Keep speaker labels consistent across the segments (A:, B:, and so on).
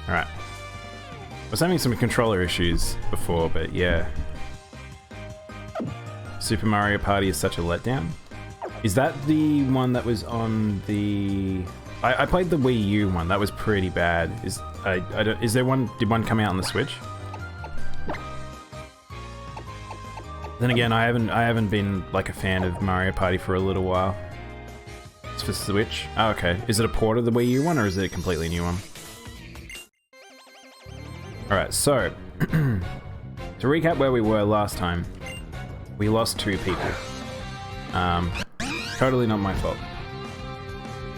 A: Alright. I was having some controller issues before, but yeah. Super Mario Party is such a letdown. Is that the one that was on the... I played the Wii U one. That was pretty bad. Is there one... Did one come out on the Switch? Then again, I haven't been like a fan of Mario Party for a little while. It's for Switch. Oh, okay. Is it a port of the Wii U one, or is it a completely new one? Alright, so... to recap where we were last time, we lost 2 people. Totally not my fault.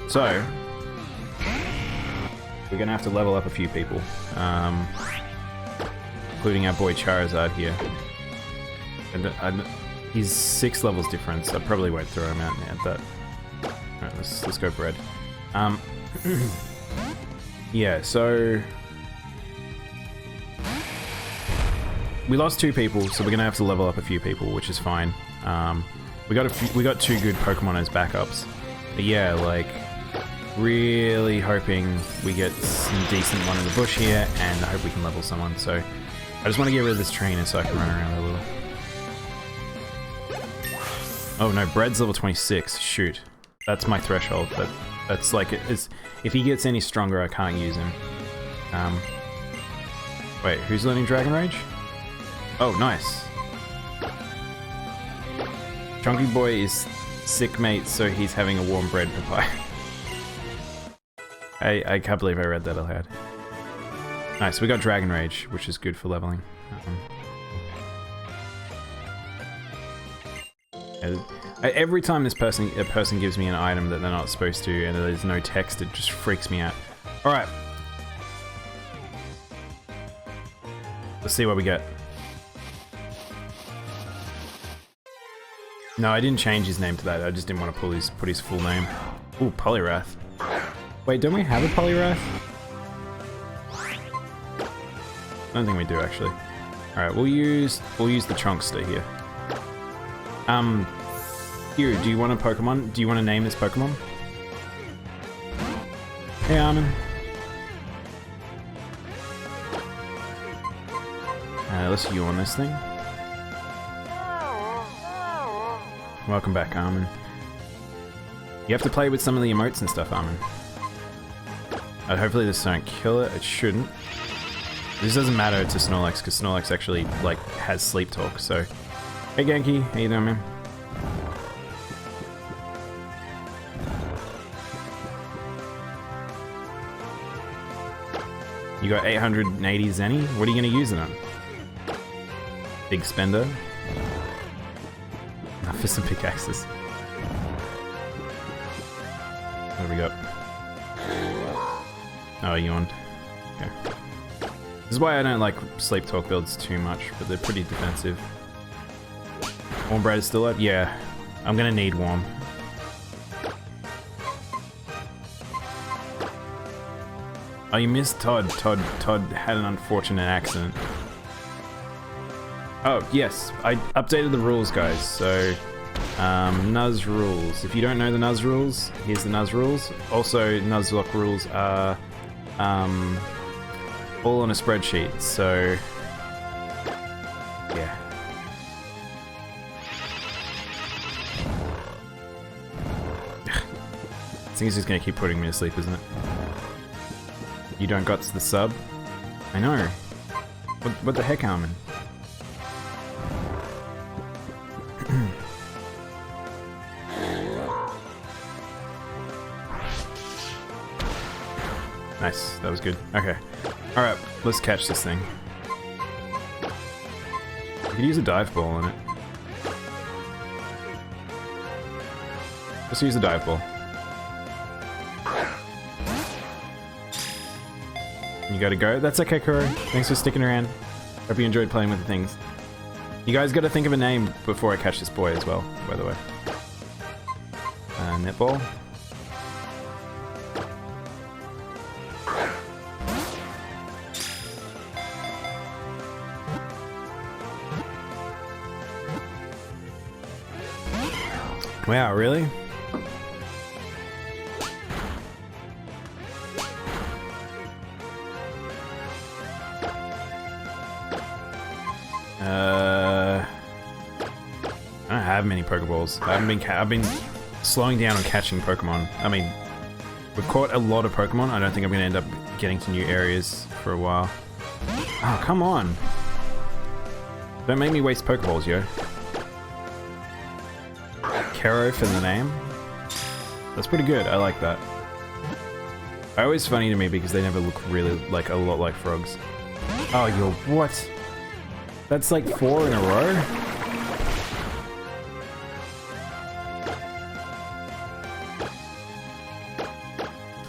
A: So... we're gonna have to level up a few people. Including our boy Charizard here. And he's 6 levels difference. I probably won't throw him out now, but... Alright, let's go bread. Yeah, so... we lost 2 people, so we're gonna have to level up a few people, which is fine. We got 2 good Pokemon as backups. But yeah, like... really hoping we get some decent one in the bush here, and I hope we can level someone, so... I just want to get rid of this trainer so I can run around a little. Oh no, Bread's level 26, shoot. That's my threshold, but that's like, if he gets any stronger I can't use him. Wait, who's learning Dragon Rage? Oh, nice. Chunky Boy is sick, mate, so he's having a warm bread papaya. I can't believe I read that aloud. Nice, we got Dragon Rage, which is good for leveling. Every time a person gives me an item that they're not supposed to and there's no text, it just freaks me out. Alright. Let's see what we get. No, I didn't change his name to that. I just didn't want to put his full name. Ooh, Poliwrath. Wait, don't we have a Poliwrath? I don't think we do, actually. Alright, we'll use the Chunkster here. Hugh, do you want a Pokemon? Do you want to name this Pokemon? Hey, Armin. Let's yawn this thing. Welcome back, Armin. You have to play with some of the emotes and stuff, Armin. Hopefully this don't kill it. It shouldn't. This doesn't matter to Snorlax, because Snorlax actually, like, has sleep talk, so... Hey, Genki. How you doing, man? You got 880 Zenny? What are you going to use it on? Big spender? For some pickaxes. What do we got? Oh, yawned. Okay. This is why I don't like sleep talk builds too much, but they're pretty defensive. Warm Bread is still up? Yeah. I'm gonna need warm. Oh, you missed Todd. Todd had an unfortunate accident. Oh, yes. I updated the rules, guys, so... Nuz rules. If you don't know the Nuz rules, here's the Nuz rules. Also, Nuzlocke rules are... all on a spreadsheet, so... yeah. This thing is just gonna keep putting me to sleep, isn't it? You don't got to the sub? I know. What the heck, Armin? Nice, that was good. Okay. Alright, let's catch this thing. We could use a dive ball on it. Let's use a dive ball. You gotta go? That's okay, Kuro. Thanks for sticking around. Hope you enjoyed playing with the things. You guys gotta think of a name before I catch this boy as well, by the way. Netball. Wow, really? have many Pokeballs. I've been slowing down on catching Pokemon. I mean, we've caught a lot of Pokemon. I don't think I'm going to end up getting to new areas for a while. Oh, come on. Don't make me waste Pokeballs, yo. Kero for the name. That's pretty good. I like that. Always funny to me because they never look really like a lot like frogs. Oh, you're what? That's like 4 in a row?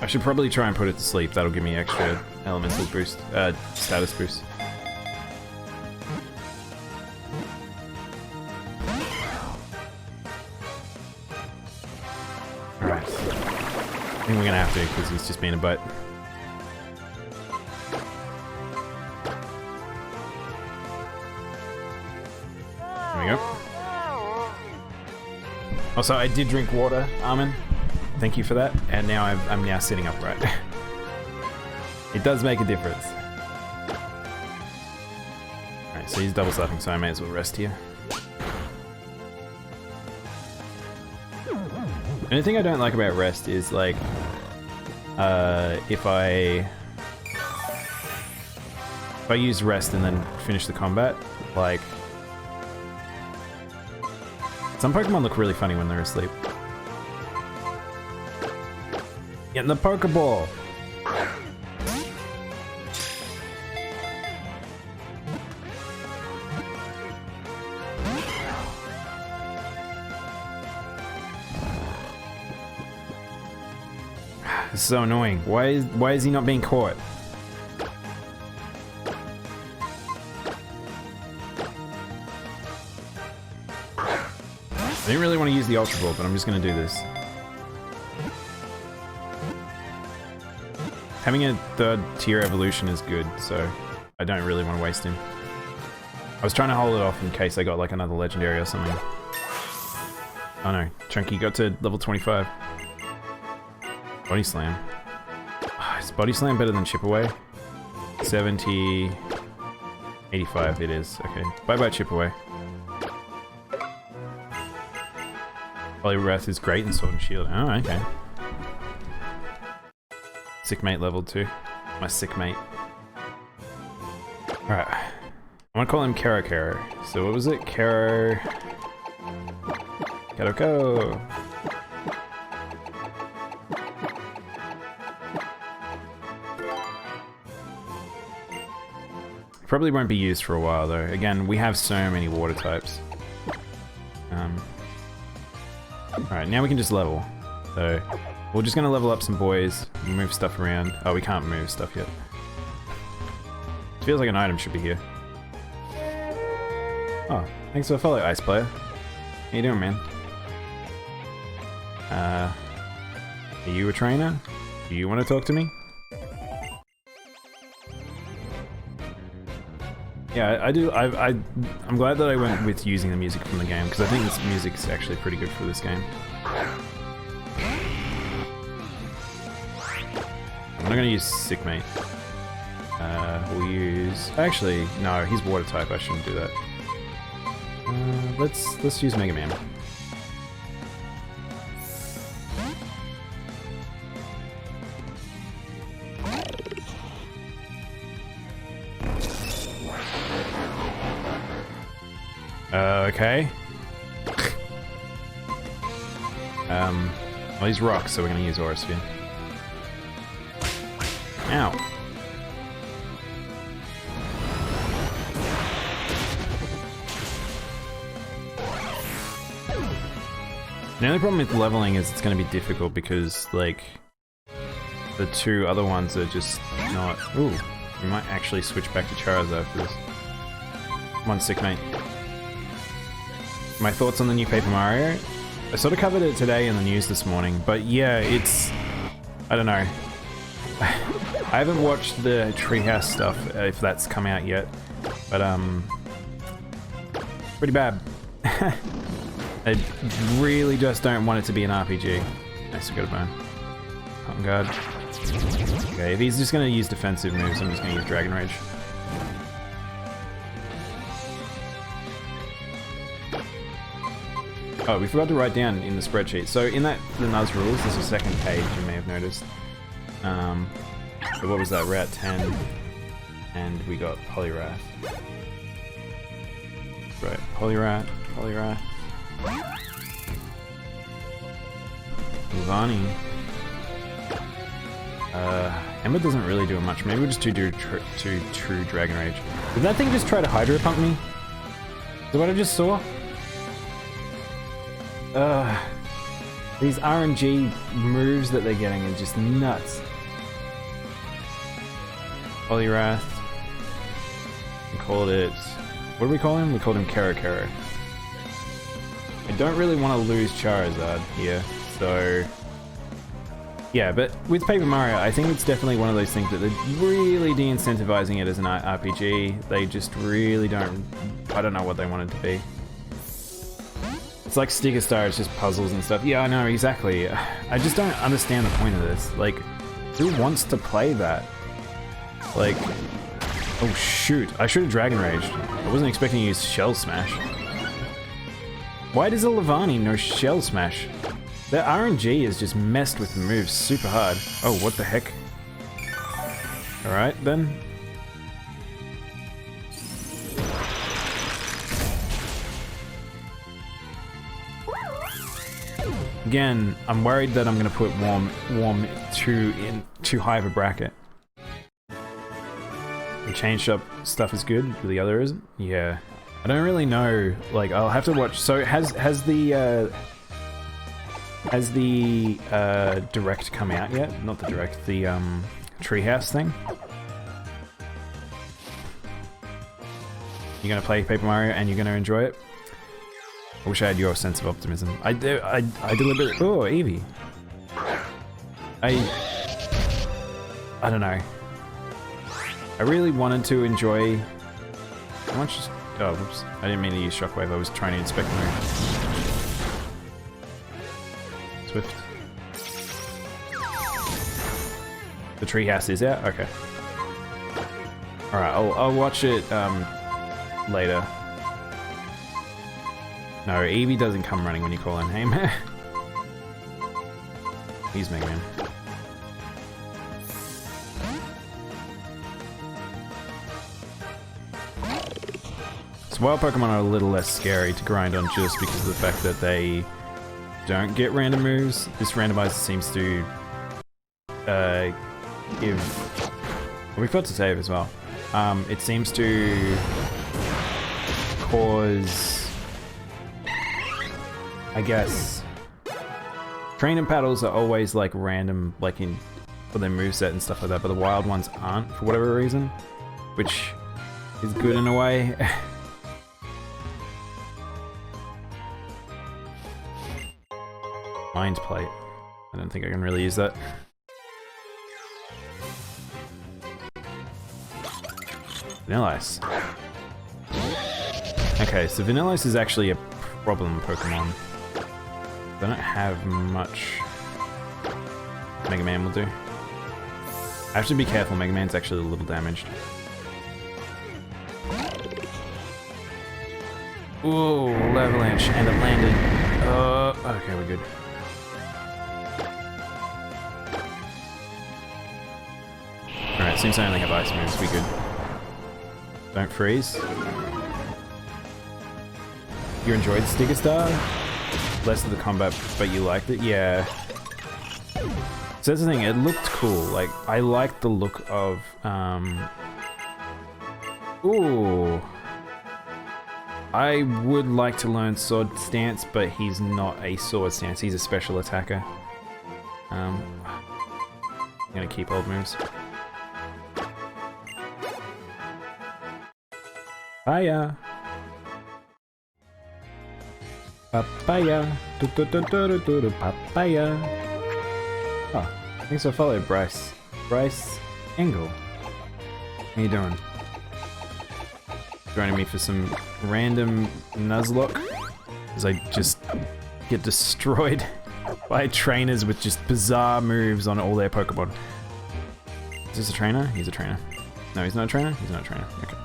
A: I should probably try and put it to sleep. That'll give me extra elemental boost, status boost. Alright. I think we're gonna have to because he's just being a butt. There we go. Also, I did drink water, Armin. Thank you for that. And now I'm now sitting upright. It does make a difference. Alright, so he's double slapping, so I may as well rest here. The only thing I don't like about rest is like, if I use rest and then finish the combat, like, some Pokemon look really funny when they're asleep. Get in the Pokeball! This is so annoying. Why is he not being caught? I didn't really want to use the Ultra Ball, but I'm just going to do this. Having a 3rd tier evolution is good, so I don't really want to waste him. I was trying to hold it off in case I got like another legendary or something. Oh no, Chunky got to level 25. Body Slam. Oh, is Body Slam better than Chip Away? 70... 85 it is. Okay, bye-bye Chip Away. Poliwrath is great in Sword and Shield. Oh, okay. Sick mate level 2. My sick mate. Alright. I want to call him Kero Kero. So what was it? Kero... Karoko! Probably won't be used for a while though. Again, we have so many water types. Alright, now we can just level. So, we're just gonna level up some boys, move stuff around. Oh, we can't move stuff yet. It feels like an item should be here. Oh, thanks for the follow, Ice Player. How you doing, man? Are you a trainer? Do you want to talk to me? Yeah, I do. I'm glad that I went with using the music from the game, because I think this music's actually pretty good for this game. I'm not going to use Sick Mate. We'll use... Actually, no, he's Water type, I shouldn't do that. Let's use Mega Man. Okay. Well, he's rock, so we're gonna use Aura Sphere. Ow. The only problem with leveling is it's gonna be difficult because, like, the 2 other ones are just not... Ooh, we might actually switch back to Charizard for this. Come on, Sick Mate. My thoughts on the new Paper Mario? I sort of covered it today in the news this morning, but yeah, it's... I don't know. I haven't watched the Treehouse stuff, if that's come out yet, but pretty bad. I really just don't want it to be an RPG. Nice, we got a bone. Cotton Guard. Okay, if he's just gonna use defensive moves, I'm just gonna use Dragon Rage. Oh, we forgot to write down in the spreadsheet. So in the Nuz rules, there's a second page you may have noticed. So what was that? We're at 10, and we got Poliwrath. Right, Poliwrath. Levani. Ember doesn't really do much. Maybe we'll just do True Dragon Rage. Did that thing just try to Hydro Pump me? Is that what I just saw? These RNG moves that they're getting are just nuts. Poliwrath. We called it... What do we call him? We called him Kero. I don't really want to lose Charizard here, so... Yeah, but with Paper Mario, I think it's definitely one of those things that they're really de-incentivizing it as an RPG. They just really don't... I don't know what they want it to be. It's like Sticker Star, it's just puzzles and stuff. Yeah, I know, exactly. I just don't understand the point of this. Like, who wants to play that? Like... Oh shoot, I should have Dragon Raged. I wasn't expecting to use Shell Smash. Why does a Levani know Shell Smash? Their RNG has just messed with the moves super hard. Oh, what the heck? Alright, then. Again, I'm worried that I'm going to put Warm too high of a bracket. The change up stuff is good, but the other isn't? Yeah. I don't really know. Like, I'll have to watch. So, has the Direct come out yet? Not the Direct, the Treehouse thing. You're gonna play Paper Mario and you're gonna enjoy it. I wish I had your sense of optimism. I deliberately. Oh, Eevee. I don't know. I really wanted to enjoy. How much? Oh, whoops! I didn't mean to use Shockwave. I was trying to inspect the move. Swift. The treehouse is out? Okay. Alright, I'll watch it later. No, Eevee doesn't come running when you call him. Hey man. He's Mega Man. So wild Pokemon are a little less scary to grind on just because of the fact that they don't get random moves. This randomizer seems to give... Well, we've got to save as well. It seems to cause... I guess... Training paddles are always like random, like in for their moveset and stuff like that, but the wild ones aren't for whatever reason, which is good in a way. Mind Plate. I don't think I can really use that. Vanilla Ice. Okay, so Vanilla Ice is actually a problem Pokemon. They don't have much Mega Man will do. I have to be careful, Mega Man's actually a little damaged. Ooh, Avalanche, and it landed. Okay, we're good. Alright, since I only have ice moves, we good. Don't freeze. You enjoyed Sticker Star? Less of the combat, but you liked it? Yeah. So that's the thing, it looked cool. Like, I liked the look of, Ooh. I would like to learn Sword Stance, but he's not a Sword Stance, he's a special attacker. I'm gonna keep old moves. Hiya! Papaya, papaya. Oh, thanks for following, Bryce. Bryce Engel. How you doing? Joining me for some random Nuzlocke, as I just get destroyed by trainers with just bizarre moves on all their Pokemon. Is this a trainer? He's a trainer. No, he's not a trainer? He's not a trainer. Okay.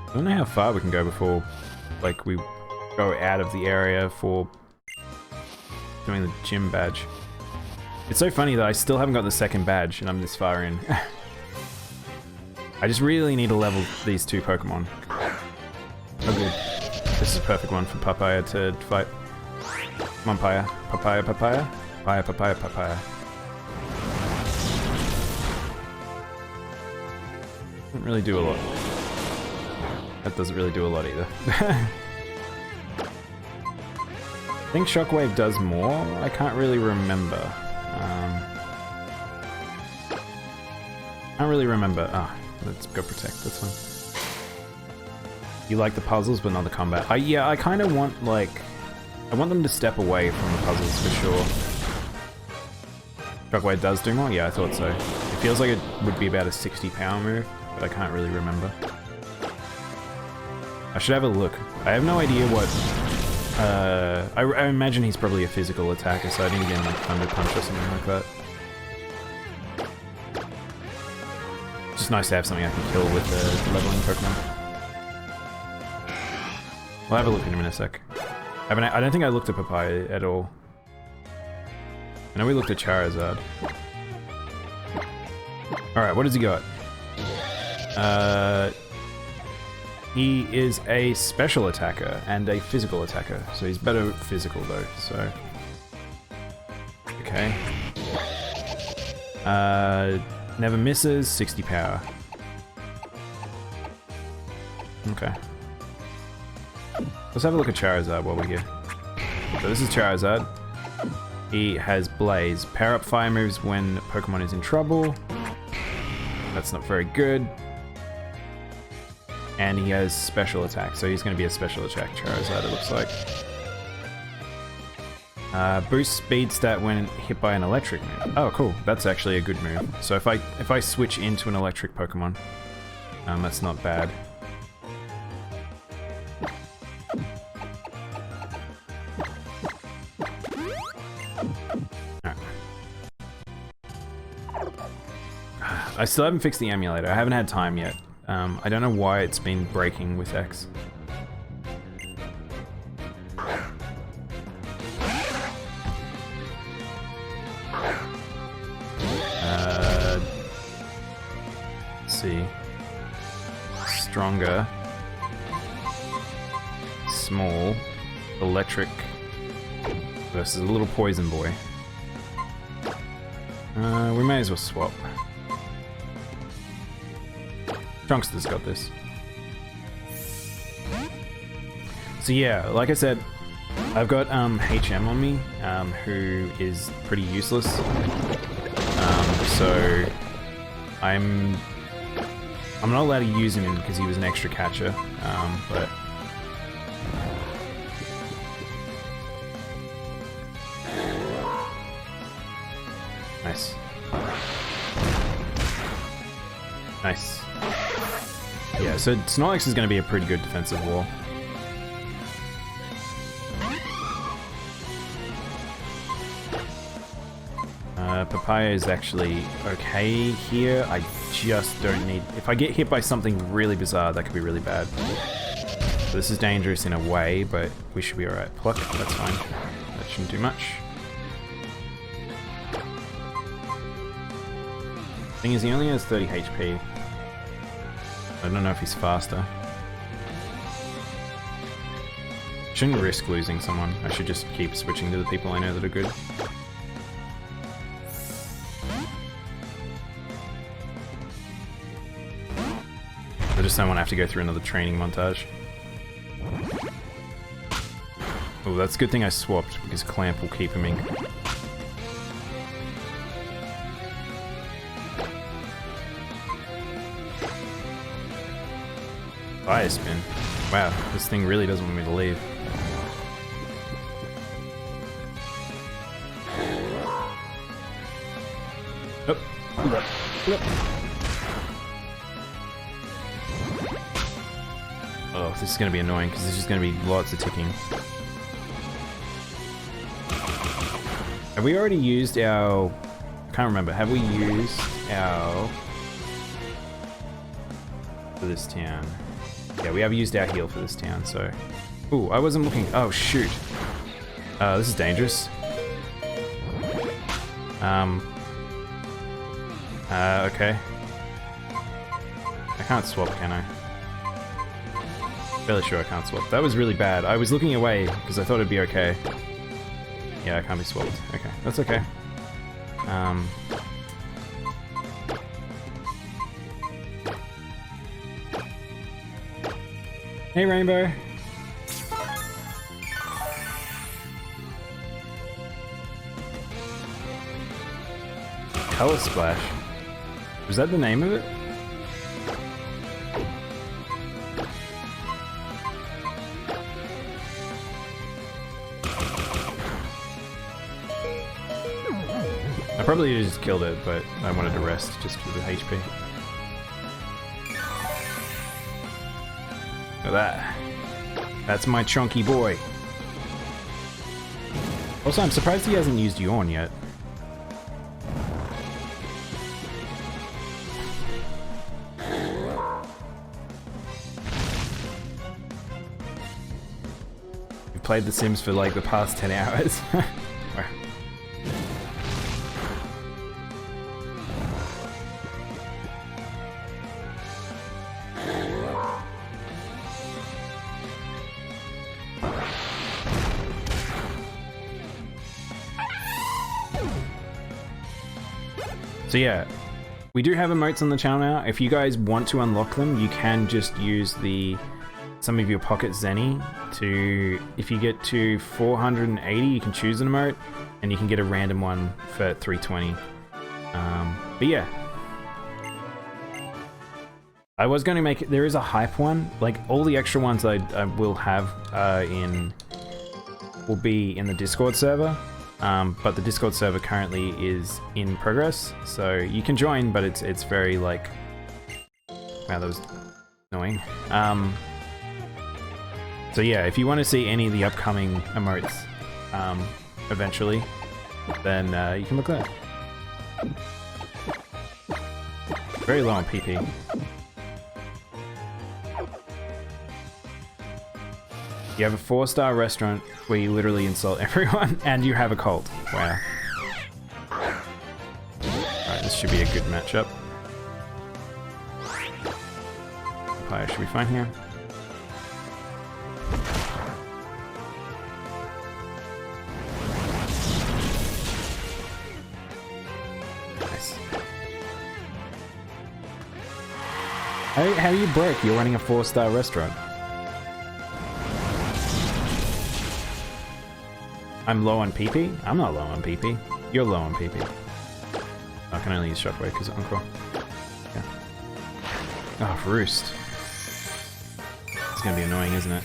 A: I don't know how far we can go before, like, we go out of the area for doing the gym badge. It's so funny that I still haven't got the second badge and I'm this far in. I just really need to level these two Pokemon. Oh good. This is a perfect one for Papaya to fight. Come on, Papaya. Papaya, Papaya. Papaya, Papaya, Papaya. Doesn't really do a lot. That doesn't really do a lot either. I think Shockwave does more. I can't really remember. Can't really remember. Ah, let's go protect this one. You like the puzzles, but not the combat. Yeah, I kind of want, like... I want them to step away from the puzzles, for sure. Shockwave does do more? Yeah, I thought so. It feels like it would be about a 60 power move, but I can't really remember. I should have a look. I have no idea what... I imagine he's probably a physical attacker, so I didn't get him like Thunder Punch or something like that. It's just nice to have something I can kill with the leveling Pokemon. We'll have a look at him in a sec. I don't think I looked at Papaya at all. I know we looked at Charizard. Alright, what does he got? He is a special attacker and a physical attacker, so he's better physical though, so... Okay. Never misses, 60 power. Okay. Let's have a look at Charizard while we're here. So this is Charizard. He has Blaze. Power up fire moves when Pokemon is in trouble. That's not very good. And he has special attack, so he's going to be a special attack Charizard, it looks like. Boost speed stat when hit by an electric move. Oh, cool. That's actually a good move. So if I switch into an electric Pokemon, that's not bad. I still haven't fixed the emulator. I haven't had time yet. I don't know why it's been breaking with X. Let's see. Stronger. Small. Electric. Versus a little poison boy. We may as well swap. Trunkster's got this. So yeah, like I said, I've got HM on me, who is pretty useless. So I'm not allowed to use him because he was an extra catcher, but nice. Nice. Yeah, so Snorlax is going to be a pretty good defensive wall. Papaya is actually okay here. I just don't need... If I get hit by something really bizarre, that could be really bad. So this is dangerous in a way, but we should be alright. Pluck, that's fine. That shouldn't do much. Thing is, he only has 30 HP. I don't know if he's faster. Shouldn't risk losing someone. I should just keep switching to the people I know that are good. I just don't want to have to go through another training montage. Oh, that's a good thing I swapped, because Clamp will keep him in. Fire spin. Wow, this thing really doesn't want me to leave. Oh. Oh, this is going to be annoying because there's just going to be lots of ticking. Have we already used our... I can't remember. Have we used our... for this town? Yeah, we have used our heal for this town, so Ooh, I wasn't looking. Oh, shoot. This is dangerous. Okay. I can't swap, can I? Fairly sure I can't swap. That was really bad. I was looking away because I thought it'd be okay. Yeah, I can't be swapped. Okay, that's okay. Hey, Rainbow. Color Splash. Was that the name of it? I probably just killed it, but I wanted to rest just for the HP. Look at that. That's my chunky boy. Also, I'm surprised he hasn't used Yawn yet. We've played The Sims for like the past 10 hours. So yeah, we do have emotes on the channel now. If you guys want to unlock them, you can just use some of your pocket zenny to, if you get to 480, you can choose an emote, and you can get a random one for 320. But yeah, I was going to make it, there is a hype one, like all the extra ones I will have will be in the Discord server. But the Discord server currently is in progress, so you can join, but it's very like, wow, that was annoying. So yeah, if you want to see any of the upcoming emotes eventually, then you can look there. Very low on PP. You have a 4-star restaurant where you literally insult everyone, and you have a cult. Wow. Alright, this should be a good matchup. Fire should be fine here. Nice. How do you break? You're running a 4-star restaurant. I'm low on PP? I'm not low on PP. You're low on PP. I can only use Shockwave because it's Encore. Yeah. Oh, Roost. It's gonna be annoying, isn't it?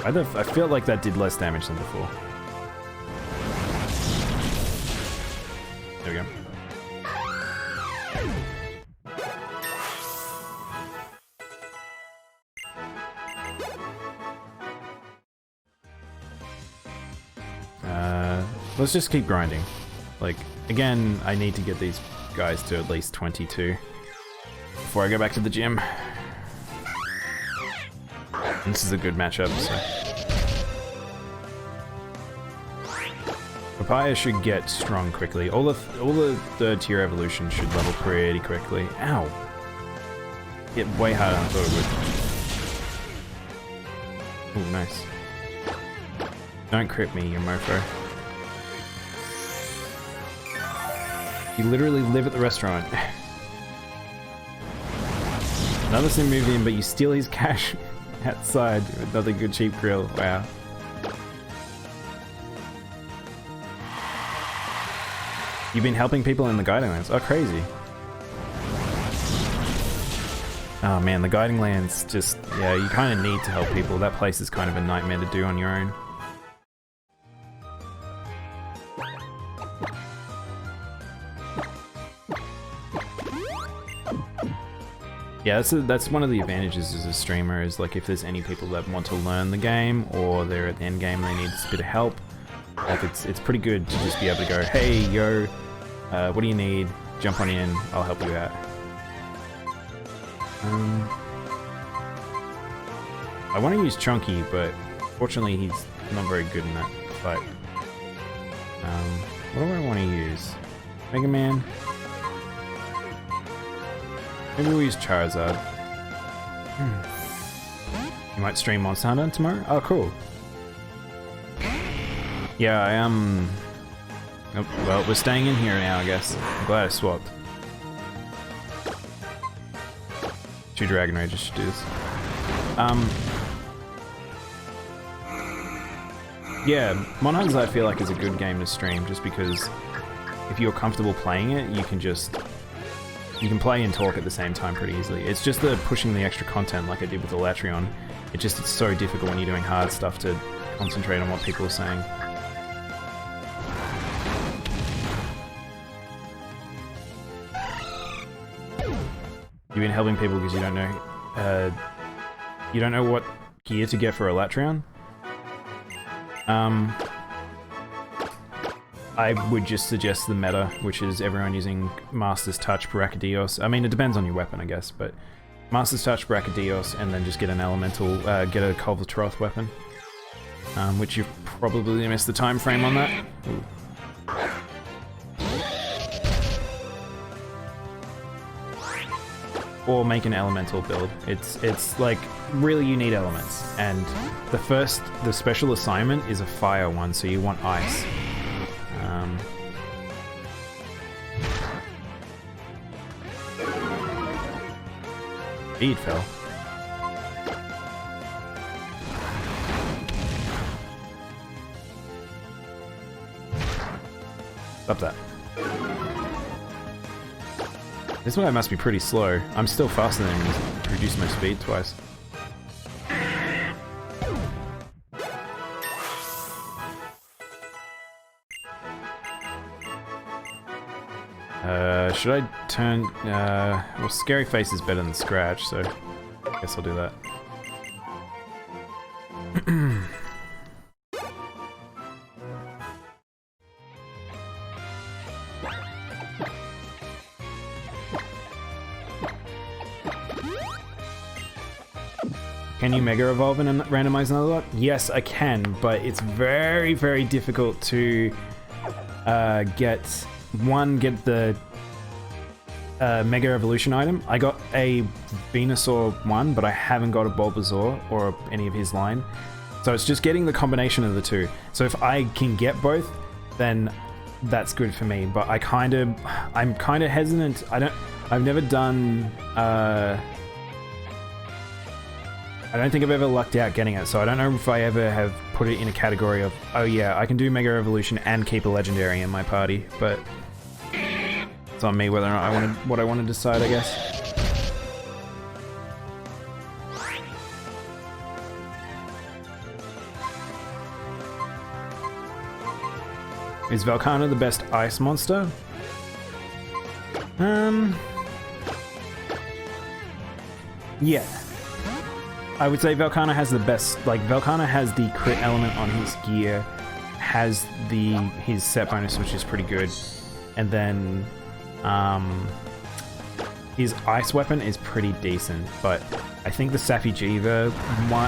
A: I feel like that did less damage than before. There we go. Let's just keep grinding. Like, again, I need to get these guys to at least 22 before I go back to the gym. And this is a good matchup, so... Papaya should get strong quickly. All the third tier evolution should level pretty quickly. Ow! Hit way harder than I thought it would. Ooh, nice. Don't crit me, you mofo. You literally live at the restaurant. Another sim moved in, but you steal his cash outside with another good cheap grill. Wow. You've been helping people in the Guiding Lands. Oh, crazy. Oh man, the Guiding Lands just, yeah, you kind of need to help people. That place is kind of a nightmare to do on your own. Yeah, that's one of the advantages as a streamer, is like if there's any people that want to learn the game or they're at the end game and they need a bit of help, like it's pretty good to just be able to go, hey, yo, what do you need? Jump on in, I'll help you out. I want to use Chunky, but fortunately he's not very good in that fight. What do I want to use? Mega Man? Maybe we'll use Charizard. You might stream Monster Hunter tomorrow? Oh, cool. Yeah, I am... Oh, well, we're staying in here now, I guess. I'm glad I swapped. 2 Dragon Rages should do this. Yeah, Mon Hunters I feel like is a good game to stream, just because if you're comfortable playing it, you can can play and talk at the same time pretty easily. It's just the pushing the extra content like I did with the Latreon. It's so difficult when you're doing hard stuff to concentrate on what people are saying. You've been helping people because you don't know what gear to get for a Latreon? I would just suggest the meta, which is everyone using Master's Touch, Brachydios. I mean, it depends on your weapon, I guess, but Master's Touch, Brachydios, and then just get an elemental, get a Culvertroth weapon. Which you've probably missed the time frame on that. Ooh. Or make an elemental build. It's like, really you need elements. And the special assignment is a fire one, so you want ice. Bead fell. Stop that. This one must be pretty slow. I'm still faster than him. He's reduced my speed twice. Should I turn... well, Scary Face is better than Scratch, so I guess I'll do that. Can you Mega Evolve in a randomized Nuzlocke? Yes, I can, but it's very, very difficult to get the Mega Evolution item. I got a Venusaur one, but I haven't got a Bulbasaur or any of his line. So it's just getting the combination of the two. So if I can get both, then that's good for me. But I'm kind of hesitant. I've never done. I don't think I've ever lucked out getting it, so I don't know if I ever have put it in a category of, oh yeah, I can do Mega Evolution and keep a Legendary in my party, but it's on me whether or not what I want to decide, I guess. Is Velkhana the best ice monster? Yeah. I would say Velkhana has the best, like, Velkhana has the crit element on his gear, has his set bonus, which is pretty good, and then, his ice weapon is pretty decent, but I think the Safijiva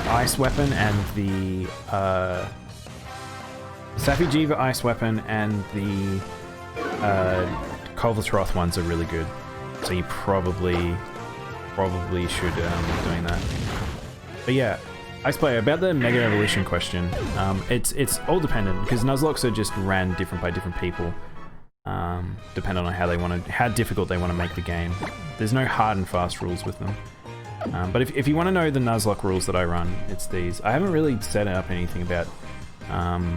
A: ice weapon and the, Safijiva ice weapon and the, Culvertroth ones are really good, so you probably should, be doing that. But yeah, Ice Player, about the Mega Evolution question, it's all dependent, because Nuzlocks are just ran different by different people, depending on how difficult they want to make the game. There's no hard and fast rules with them. But if you want to know the Nuzlocke rules that I run, it's these. I haven't really set up anything about, I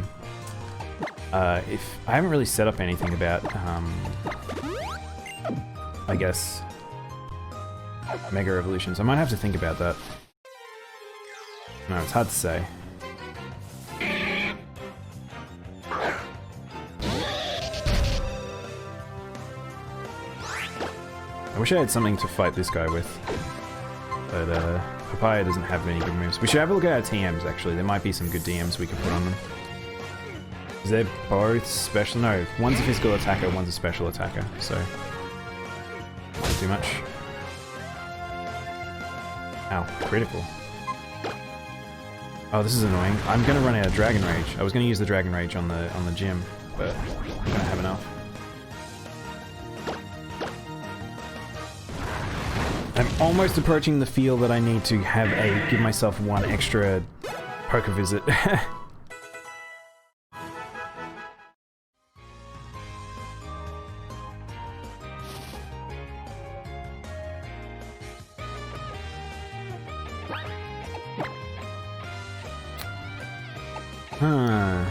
A: guess, Mega Evolutions. I might have to think about that. No, it's hard to say. I wish I had something to fight this guy with. But, Papaya doesn't have any good moves. We should have a look at our TMs, actually. There might be some good DMs we could put on them. Is they're both special? No, one's a physical attacker, one's a special attacker, so... not too much. Ow, critical. Oh, this is annoying. I'm gonna run out of Dragon Rage. I was gonna use the Dragon Rage on the gym, but I'm gonna have enough. I'm almost approaching the feel that I need to give myself one extra poker visit. Huh.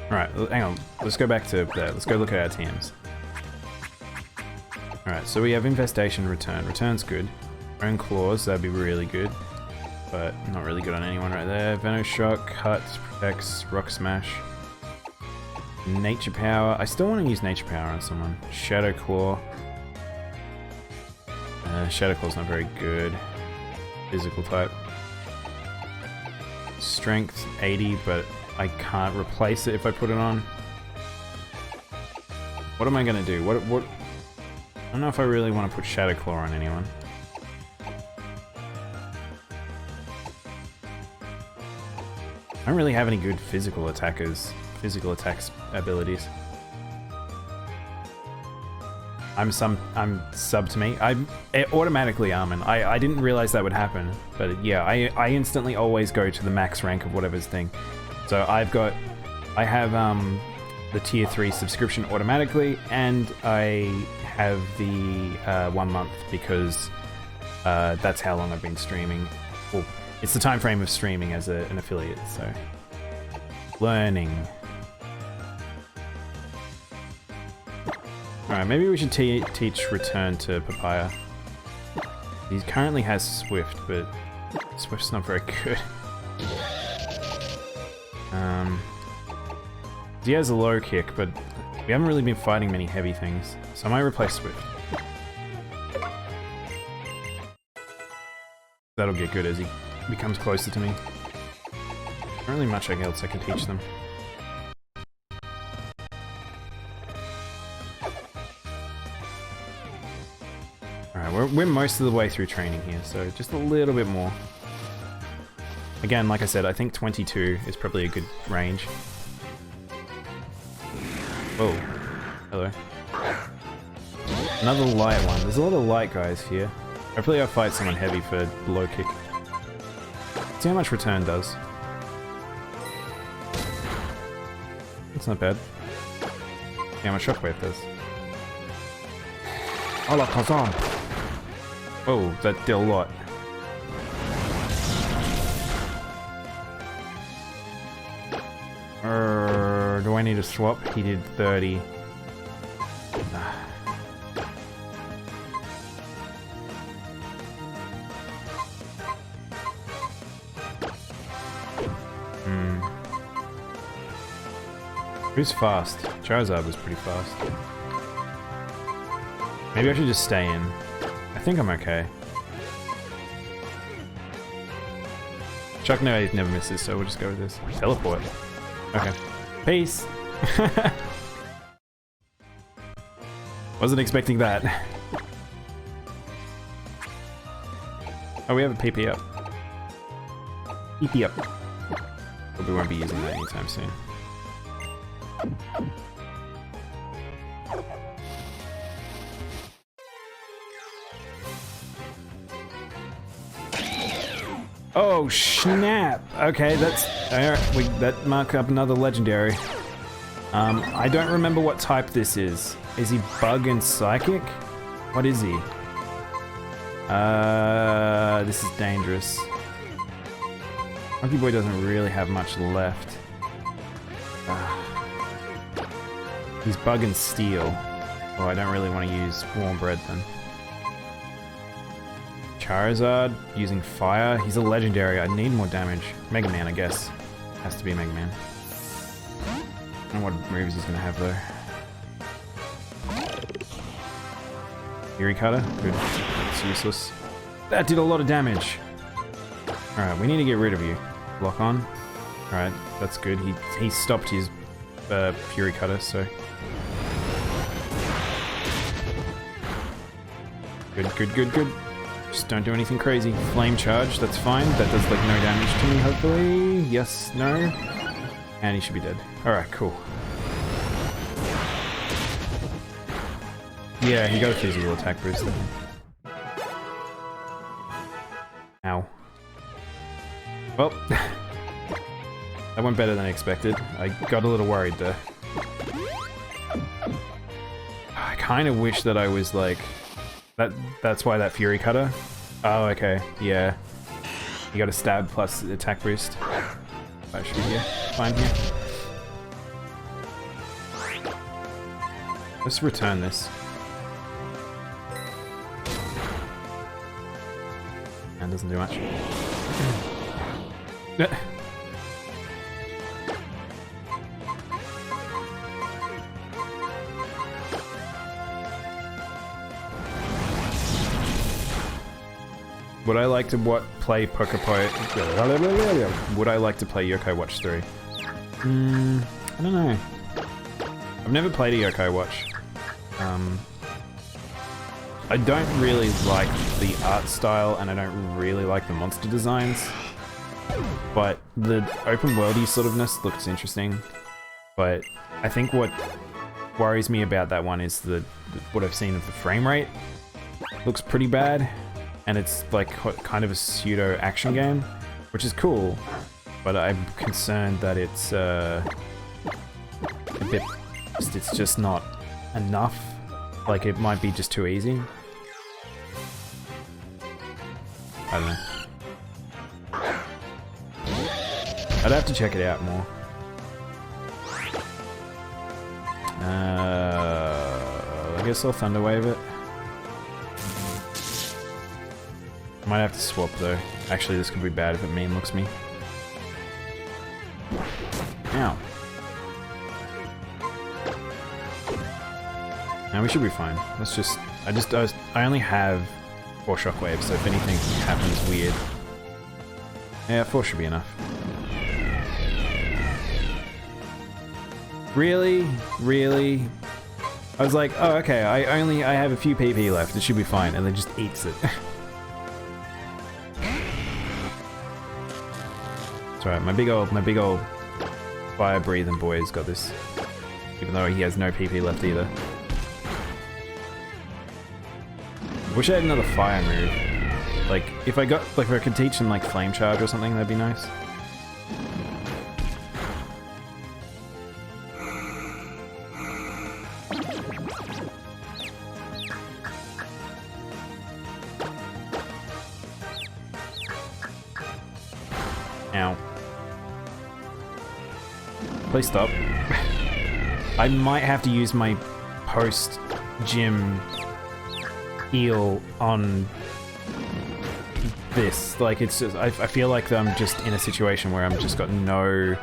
A: Alright, hang on. Let's go back to there. Let's go look at our teams. Alright, so we have Infestation, Return. Return's good. Own Claws, that'd be really good. But not really good on anyone right there. Venoshock, Cut, Protects, Rock Smash. Nature Power. I still want to use Nature Power on someone. Shadow Claw. Shadow Claw's not very good. Physical type. Strength 80, but I can't replace it if I put it on. What am I gonna do? What? I don't know if I really want to put Shadow Claw on anyone. I don't really have any good physical attacks abilities. I'm sub to me. It automatically Armin. I didn't realize that would happen, but yeah, I instantly always go to the max rank of whatever's thing. So I have the tier 3 subscription automatically, and I have the 1 month because that's how long I've been streaming. Well, it's the time frame of streaming as an affiliate. So learning. Alright, maybe we should teach Return to Papaya. He currently has Swift, but Swift's not very good. He has a low kick, but we haven't really been fighting many heavy things, so I might replace Swift. That'll get good as he becomes closer to me. Not really much else I can teach them. Alright, we're most of the way through training here, so just a little bit more. Again, like I said, I think 22 is probably a good range. Oh, hello. Another light one. There's a lot of light guys here. Hopefully I'll fight someone heavy for low kick. See how much Return does. It's not bad. See how much Shockwave does. Hola, Kazan! Oh, that did a lot. Do I need to swap? He did 30. Who's fast? Charizard was pretty fast. Maybe I should just stay in. I think I'm okay. Chuck never misses, so we'll just go with this. Teleport. Okay. Peace! Wasn't expecting that. Oh, we have a PP up. PP up. But we won't be using that anytime soon. Oh snap! Okay, that's alright. That mark up another legendary. I don't remember what type this is. Is he Bug and Psychic? What is he? This is dangerous. Monkey Boy doesn't really have much left. He's Bug and Steel. Oh, I don't really want to use Warm Bread then. Charizard using Fire. He's a legendary. I need more damage. Mega Man, I guess. Has to be Mega Man. I don't know what moves he's gonna have though. Fury Cutter. Good. It's useless. That did a lot of damage. Alright, we need to get rid of you. Lock on. Alright, that's good. He stopped his Fury Cutter, so... Good. Just don't do anything crazy. Flame Charge, that's fine. That does like no damage to me, hopefully. Yes, no. And he should be dead. Alright, cool. Yeah, he got a physical attack boost there. Ow. Well, that went better than expected. I got a little worried there. I kind of wish that I was like... That's why that Fury Cutter. Oh, okay. Yeah. You got a stab plus attack boost. I should be here. Fine here. Let's return this. And doesn't do much. Would I like to play Would I like to play Yokai Watch 3? I don't know. I've never played a Yokai Watch. I don't really like the art style, and I don't really like the monster designs. But the open worldy sort ofness looks interesting. But I think what worries me about that one is what I've seen of the frame rate. Looks pretty bad. And it's like kind of a pseudo action game, which is cool, but I'm concerned that it's a bit, it's just not enough. Like it might be just too easy. I don't know. I'd have to check it out more. I guess I'll Thunderwave it. Might have to swap though. Actually, this could be bad if it mean looks me. Ow. Now we should be fine. Let's just... I only have 4 shockwaves, so if anything happens weird... Yeah, 4 should be enough. Really? Really? I was like, oh okay, I have a few PP left, it should be fine, and then just eats it. It's alright, my big old fire-breathing boy's got this. Even though he has no PP left either. Wish I had another fire move. Like, if I could teach him like Flame Charge or something, that'd be nice. Ow. Please stop. I might have to use my post-gym heal on this. Like, it's just... I feel like I'm just in a situation where I'm just got no...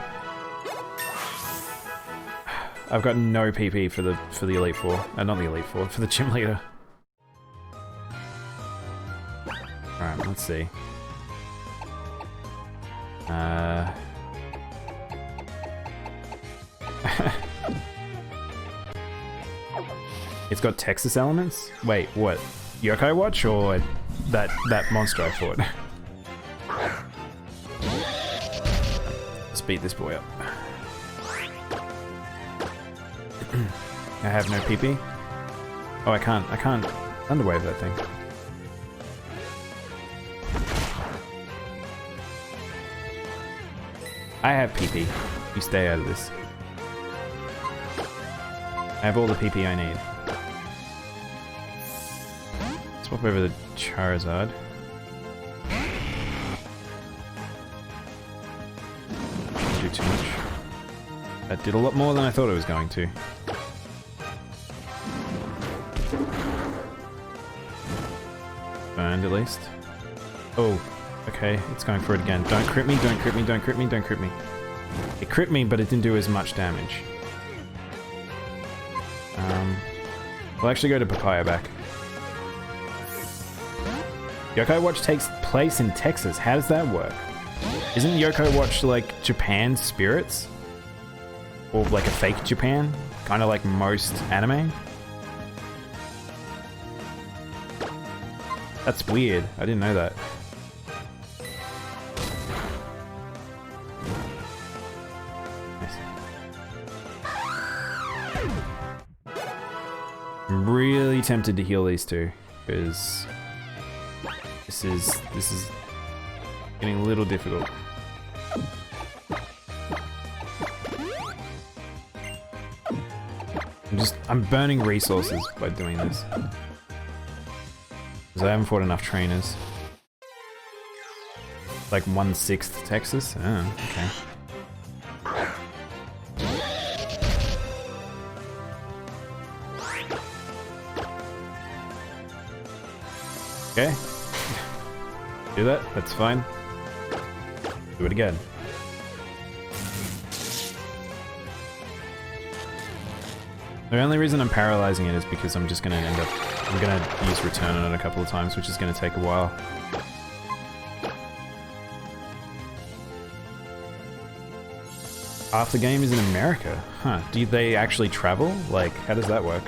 A: I've got no PP for the Elite Four. Not the Elite Four, for the gym leader. Alright, let's see. It's got Texas elements? Wait, what? Yokai Watch or that monster I fought? Let's beat this boy up. I have no PP. Oh, I can't underwave that thing. I have PP. You stay out of this. I have all the PP I need. Swap over the Charizard. Didn't do too much. That did a lot more than I thought it was going to. Burned at least. Oh, okay, it's going for it again. Don't crit me, don't crit me, don't crit me, don't crit me. It crit me, but it didn't do as much damage. We'll actually go to Papaya back. Yokai Watch takes place in Texas. How does that work? Isn't Yokai Watch like Japan's spirits? or like a fake Japan, kind of like most anime. That's weird. I didn't know that. I'm really tempted to heal these two because this is getting a little difficult. I'm burning resources by doing this because I haven't fought enough trainers. Like 1/6 Texas. Oh, okay. Okay. Do that, that's fine. Do it again. The only reason I'm paralyzing it is because I'm just gonna I'm gonna use return on it a couple of times, which is gonna take a while. Half the game is in America. Huh, do they actually travel? Like, how does that work?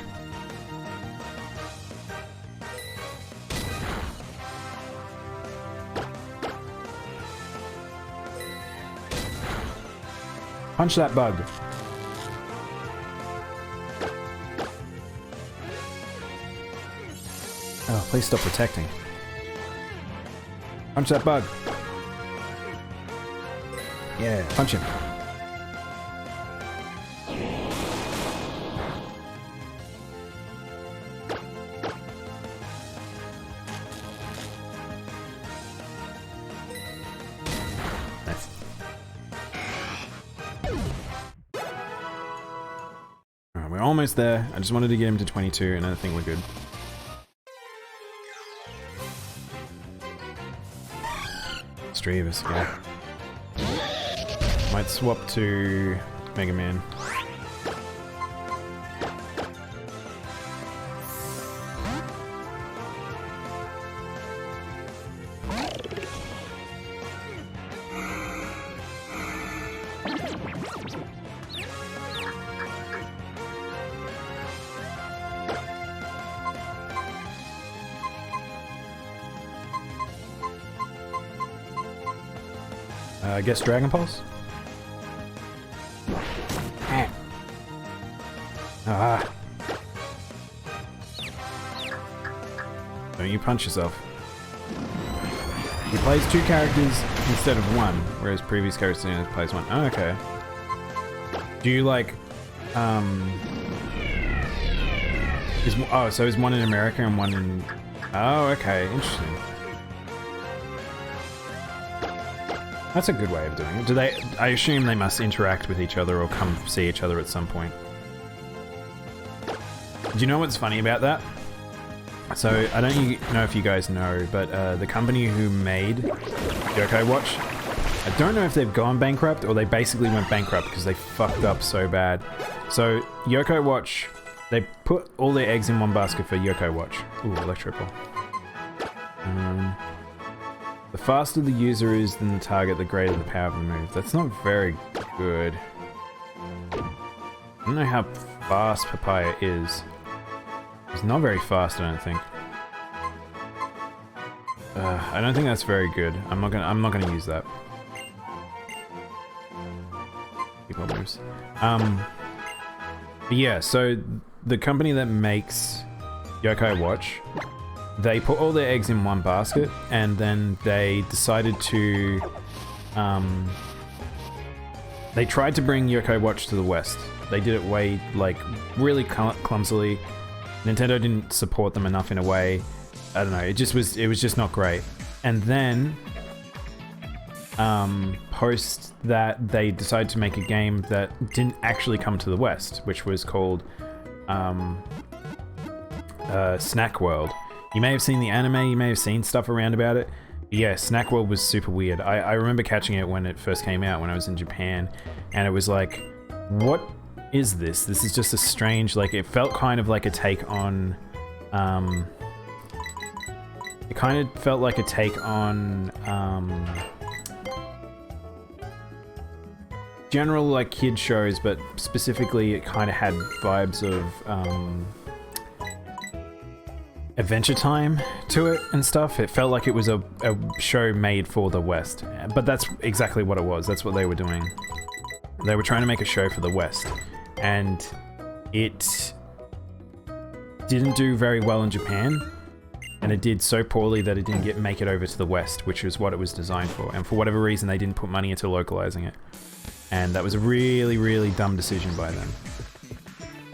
A: Punch that bug. Oh, please stop protecting. Punch that bug. Yeah, punch him. Nice. Alright, we're almost there. I just wanted to get him to 22 and I think we're good. Streavus, yeah. Might swap to Mega Man. I guess Dragon Pulse? Ah. Don't you punch yourself. He plays 2 characters instead of 1, whereas previous characters only plays 1. Oh, okay. Do you like, so is one in America and one in... Oh, okay, interesting. That's a good way of doing it. Do they... I assume they must interact with each other or come see each other at some point. Do you know what's funny about that? So, I don't know if you guys know, but the company who made Yokai Watch, I don't know if they've gone bankrupt or they basically went bankrupt because they fucked up so bad. So, Yokai Watch, they put all their eggs in one basket for Yokai Watch. Ooh, Electro Ball. The faster the user is than the target, the greater the power of the move. That's not very good. I don't know how fast Papaya is. It's not very fast, I don't think. I don't think that's very good. I'm not gonna use that. Keep on moves. But yeah, so the company that makes Yokai Watch, they put all their eggs in one basket, and then they decided to, they tried to bring Yokai Watch to the West. They did it way, like, really clumsily. Nintendo didn't support them enough in a way. I don't know, it was just not great. And then, post that, they decided to make a game that didn't actually come to the West, which was called, Snack World. You may have seen the anime, you may have seen stuff around about it. Yeah, Snack World was super weird. I remember catching it when it first came out, when I was in Japan, and it was like, what is this? This is just a strange, like, it felt kind of like a take on, it kind of felt like a take on, general like kid shows, but specifically it kind of had vibes of Adventure Time to it and stuff. It felt like it was a show made for the West, but that's exactly what it was. That's what they were doing. They were trying to make a show for the West, and it didn't do very well in Japan, and it did so poorly that it didn't make it over to the West, which was what it was designed for. And for whatever reason, they didn't put money into localizing it, and that was a really, really dumb decision by them.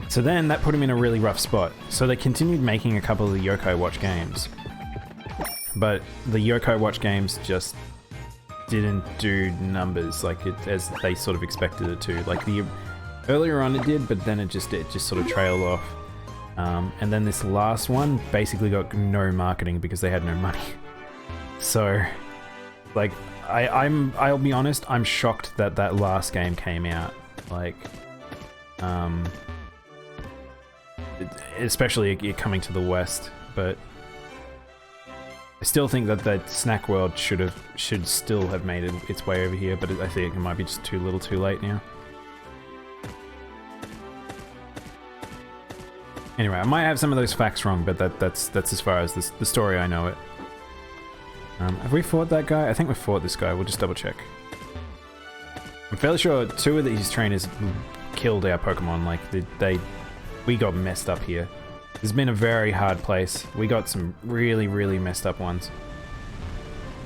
A: So then that put him in a really rough spot. So they continued making a couple of the Yokai Watch games, but the Yokai Watch games just didn't do numbers like it as they sort of expected it to. Like earlier on it did, but then it just sort of trailed off. And then this last one basically got no marketing because they had no money. So, like, I'll be honest, I'm shocked that that last game came out. Like, especially it coming to the West, but I still think that Snack World should still have made its way over here, but I think it might be just too little too late now. Anyway, I might have some of those facts wrong, but that's as far as the story I know it. Have we fought that guy? I think we fought this guy. We'll just double check. I'm fairly sure 2 of these trainers killed our Pokemon. Like we got messed up here. It's been a very hard place. We got some really, really messed up ones.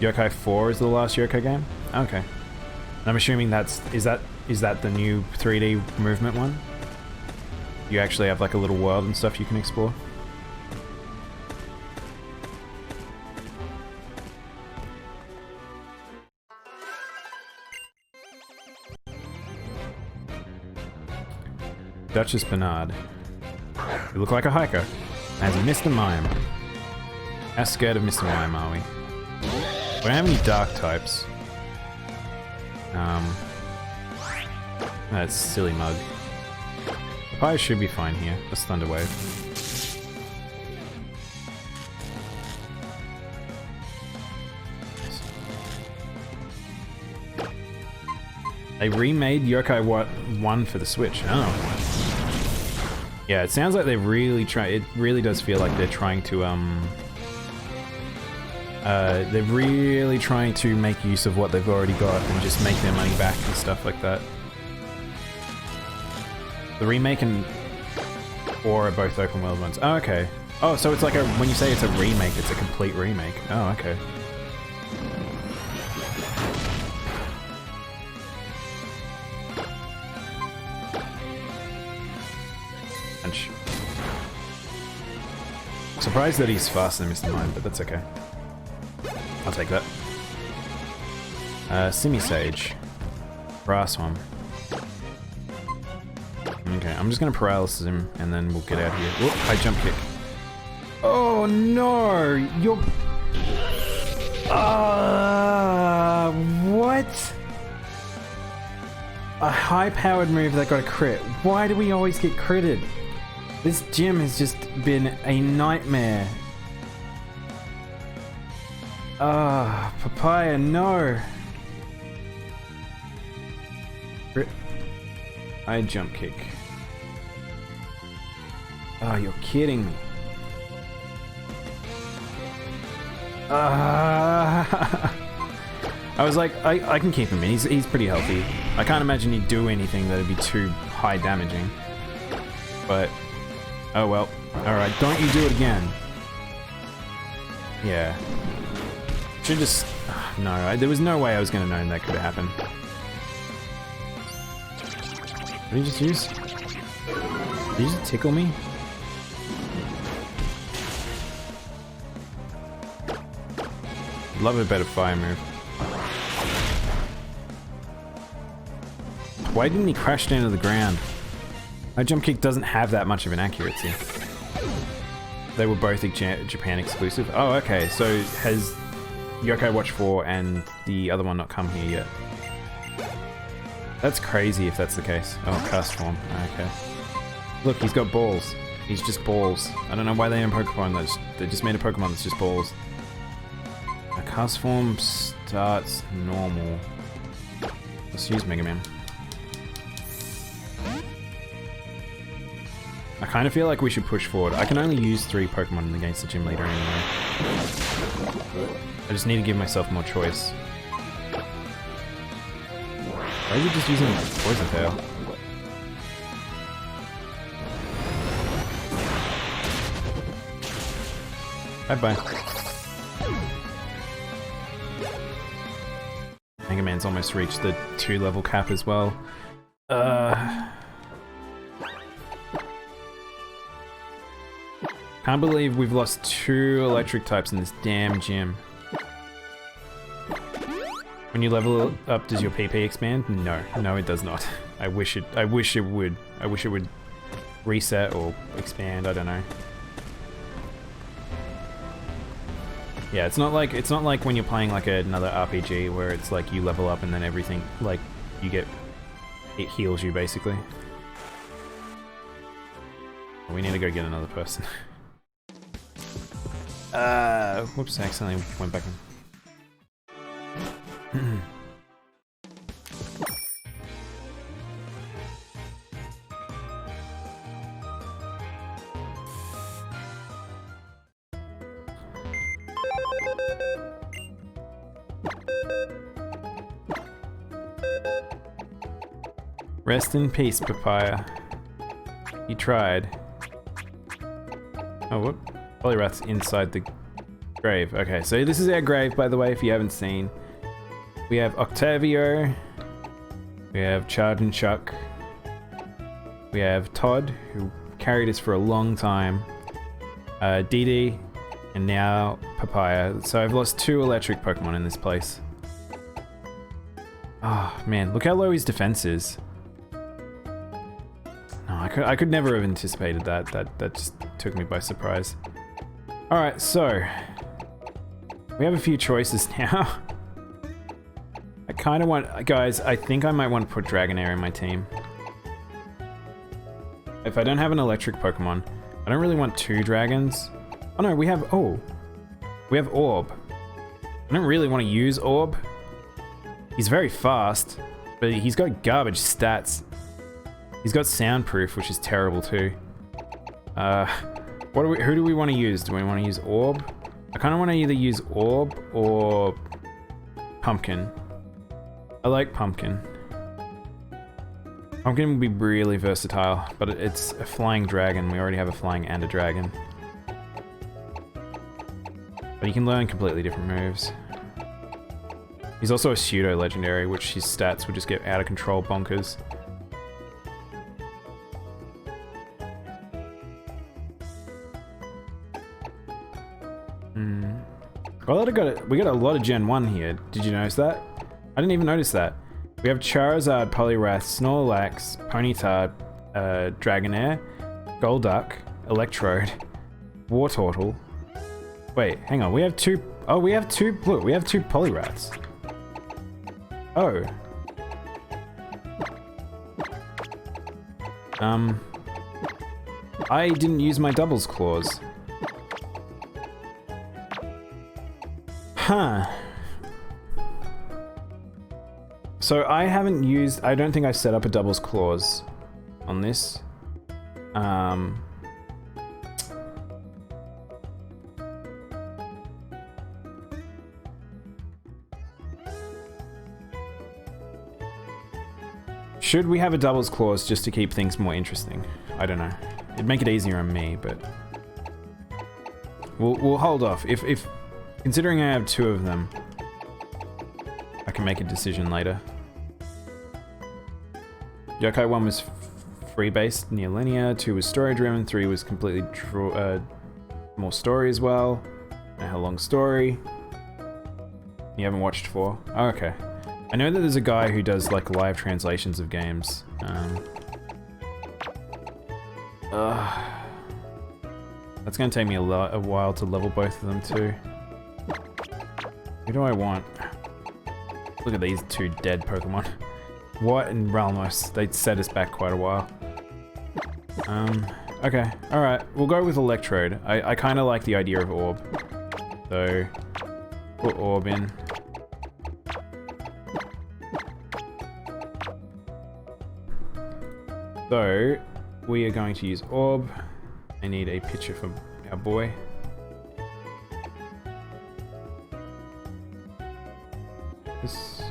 A: Yokai 4 is the last Yokai game? Okay. And I'm assuming is that the new 3D movement one? You actually have like a little world and stuff you can explore. Duchess Bernard. You look like a hiker. As Mr. Mime. How scared of Mr. Mime are we? We don't have any dark types. That's silly mug. Papaya should be fine here. Let's Thunder Wave. They remade Yokai 1 for the Switch. Oh. Yeah, it sounds like they're really trying. It really does feel like they're trying to they're really trying to make use of what they've already got and just make their money back and stuff like that. The remake and 4 are both open world ones. Oh, okay. Oh, so it's like when you say it's a remake, it's a complete remake. Oh, okay. Surprised that he's faster than Mr. Mime, but that's okay. I'll take that. Simisage. Brass one. Okay, I'm just gonna paralysis him and then we'll get out of here. Whoop, high jump kick. Oh no! You're... what? A high-powered move that got a crit. Why do we always get critted? This gym has just been a nightmare. Papaya, no. Crit. High jump kick. Oh, you're kidding me. I was like, I can keep him in. He's pretty healthy. I can't imagine he'd do anything that'd be too high damaging. But, oh well. Alright, don't you do it again. Yeah. Should just... no, there was no way I was going to know that could have happened. What did you just use? Did you just tickle me? Love a better fire move. Why didn't he crash down to the ground? My jump kick doesn't have that much of an accuracy. They were both Japan exclusive. Oh, okay. So has Yokai Watch 4 and the other one not come here yet? That's crazy if that's the case. Oh, cast form. Okay. Look, he's got balls. He's just balls. I don't know why they named Pokemon. They just made a Pokemon that's just balls. A cast form starts normal. Let's use Mega Man. I kind of feel like we should push forward. I can only use 3 Pokemon against the gym leader anyway. I just need to give myself more choice. Why are you just using Poison Tail? Bye-bye. Mega Man's almost reached the 2-level cap as well. Can't believe we've lost 2 electric types in this damn gym. When you level up, does your PP expand? No, no it does not. I wish it would. I wish it would reset or expand, I don't know. Yeah, it's not like when you're playing like another RPG where it's like you level up and then everything, like it heals you basically. We need to go get another person. Whoops, I accidentally went back in. Rest in peace, Papaya. You tried. Oh, whoop. Poliwrath's inside the grave. Okay, so this is our grave, by the way, if you haven't seen. We have Octavio. We have Chard and Chuck. We have Todd, who carried us for a long time. Dee Dee, and now Papaya. So I've lost 2 electric Pokemon in this place. Oh, man, look how low his defense is. No, I could never have anticipated that. That just took me by surprise. Alright, so we have a few choices now. I kind of want... Guys, I think I might want to put Dragonair in my team. If I don't have an electric Pokemon, I don't really want 2 dragons. Oh no, we have... Oh. We have Orb. I don't really want to use Orb. He's very fast, but he's got garbage stats. He's got Soundproof, which is terrible too. Who do we want to use? Do we want to use Orb? I kind of want to either use Orb or Pumpkin. I like Pumpkin. Pumpkin would be really versatile, but it's a flying dragon. We already have a flying and a dragon. But you can learn completely different moves. He's also a pseudo-legendary, which his stats would just get out of control bonkers. Well, we got a lot of Gen 1 here. Did you notice that? I didn't even notice that. We have Charizard, Poliwrath, Snorlax, Ponyta, Dragonair, Golduck, Electrode, Wartortle. Wait, hang on. We have 2... Oh, we have 2... Look, we have 2 Poliwraths. Oh. I didn't use my doubles clause. Huh. So I haven't used... I don't think I set up a doubles clause on this. Should we have a doubles clause just to keep things more interesting? I don't know. It'd make it easier on me, but... We'll hold off. If considering I have 2 of them, I can make a decision later. Yokai 1 was free-based, near linear, 2 was story-driven, 3 was completely more story as well. A long story. You haven't watched 4? Oh, okay. I know that there's a guy who does like live translations of games. That's gonna take me a while to level both of them too. Who do I want? Look at these 2 dead Pokemon. What and Ralmos? They set us back quite a while. Okay, alright. We'll go with Electrode. I kind of like the idea of Orb. So, put Orb in. So, we are going to use Orb. I need a picture for our boy. This.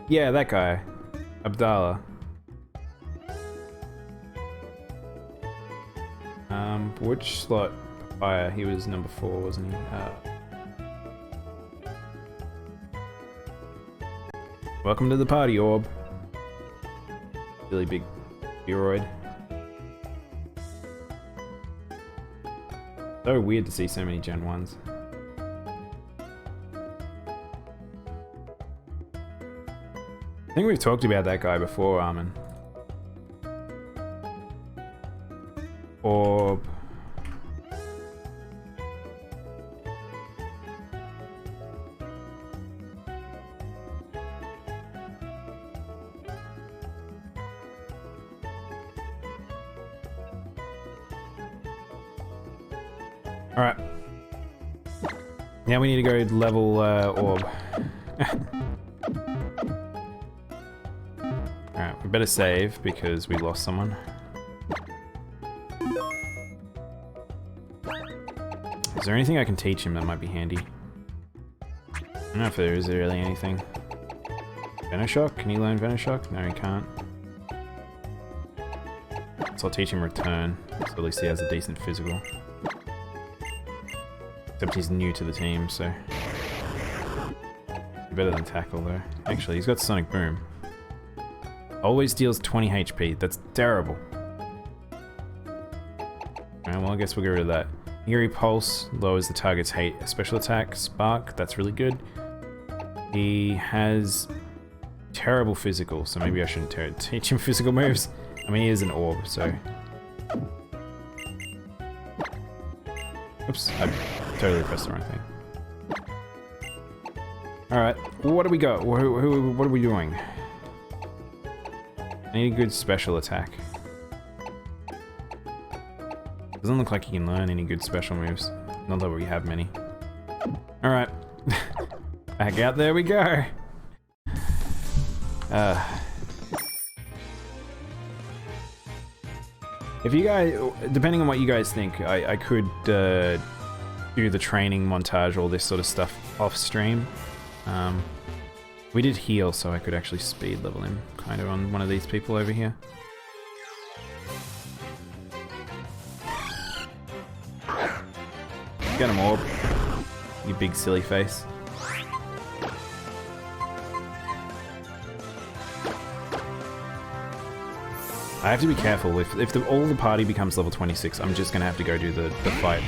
A: Yeah, that guy. Abdallah. Which slot? Papaya. He was number 4, wasn't he? Welcome to the party, Orb. Really big Buroid. So weird to see so many Gen 1s. I think we've talked about that guy before, Armin. Orb. Alright. Now we need to go level Orb. Alright, we better save because we lost someone. Is there anything I can teach him that might be handy? I don't know if there is really anything. Venoshock? Can he learn Venoshock? No, he can't. So I'll teach him Return, so at least he has a decent physical. Except he's new to the team, so... better than Tackle, though. Actually, he's got Sonic Boom. Always deals 20 HP. That's terrible. Alright, well, I guess we'll get rid of that. Eerie Pulse lowers the target's special attack. Spark, that's really good. He has terrible physical, so maybe I shouldn't teach him physical moves. I mean, he is an Orb, so... Oops, I totally pressed the wrong thing. Alright, what do we got? What are we doing? I need a good special attack. Doesn't look like he can learn any good special moves. Not that we have many. Alright. Back out there we go! If you guys, depending on what you guys think, I could do the training montage, all this sort of stuff off stream. We did heal, so I could actually speed level him, kind of on one of these people over here. Get him, Orb. You big silly face. I have to be careful. If all the party becomes level 26, I'm just gonna have to go do the fight.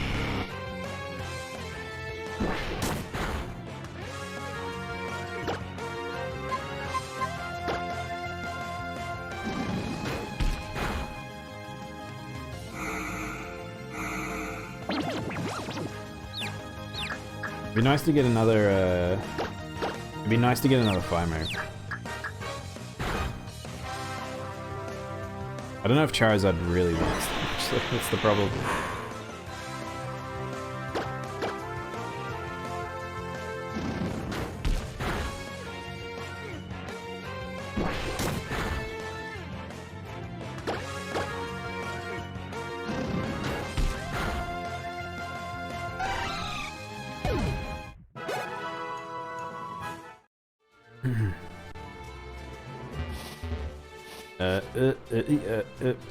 A: It'd be nice to get another. It'd be nice to get another fire move. I don't know if Charizard really wants them, actually. That's the problem.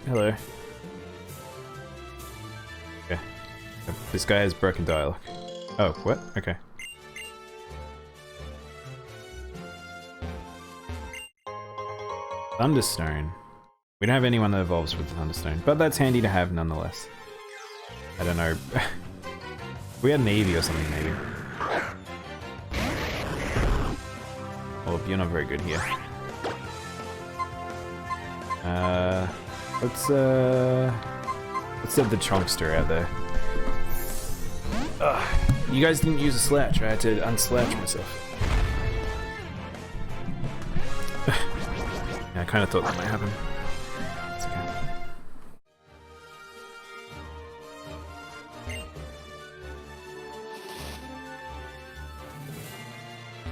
A: Hello. Okay. This guy has broken dialogue. Oh, what? Okay. Thunderstone. We don't have anyone that evolves with the Thunderstone, but that's handy to have nonetheless. I don't know. We had an Eevee or something, maybe. Oh, you're not very good here. Let's set the Chonkster out there. Ugh. You guys didn't use a slouch. I had to unslouch myself. Yeah, I kind of thought that might happen. It's okay.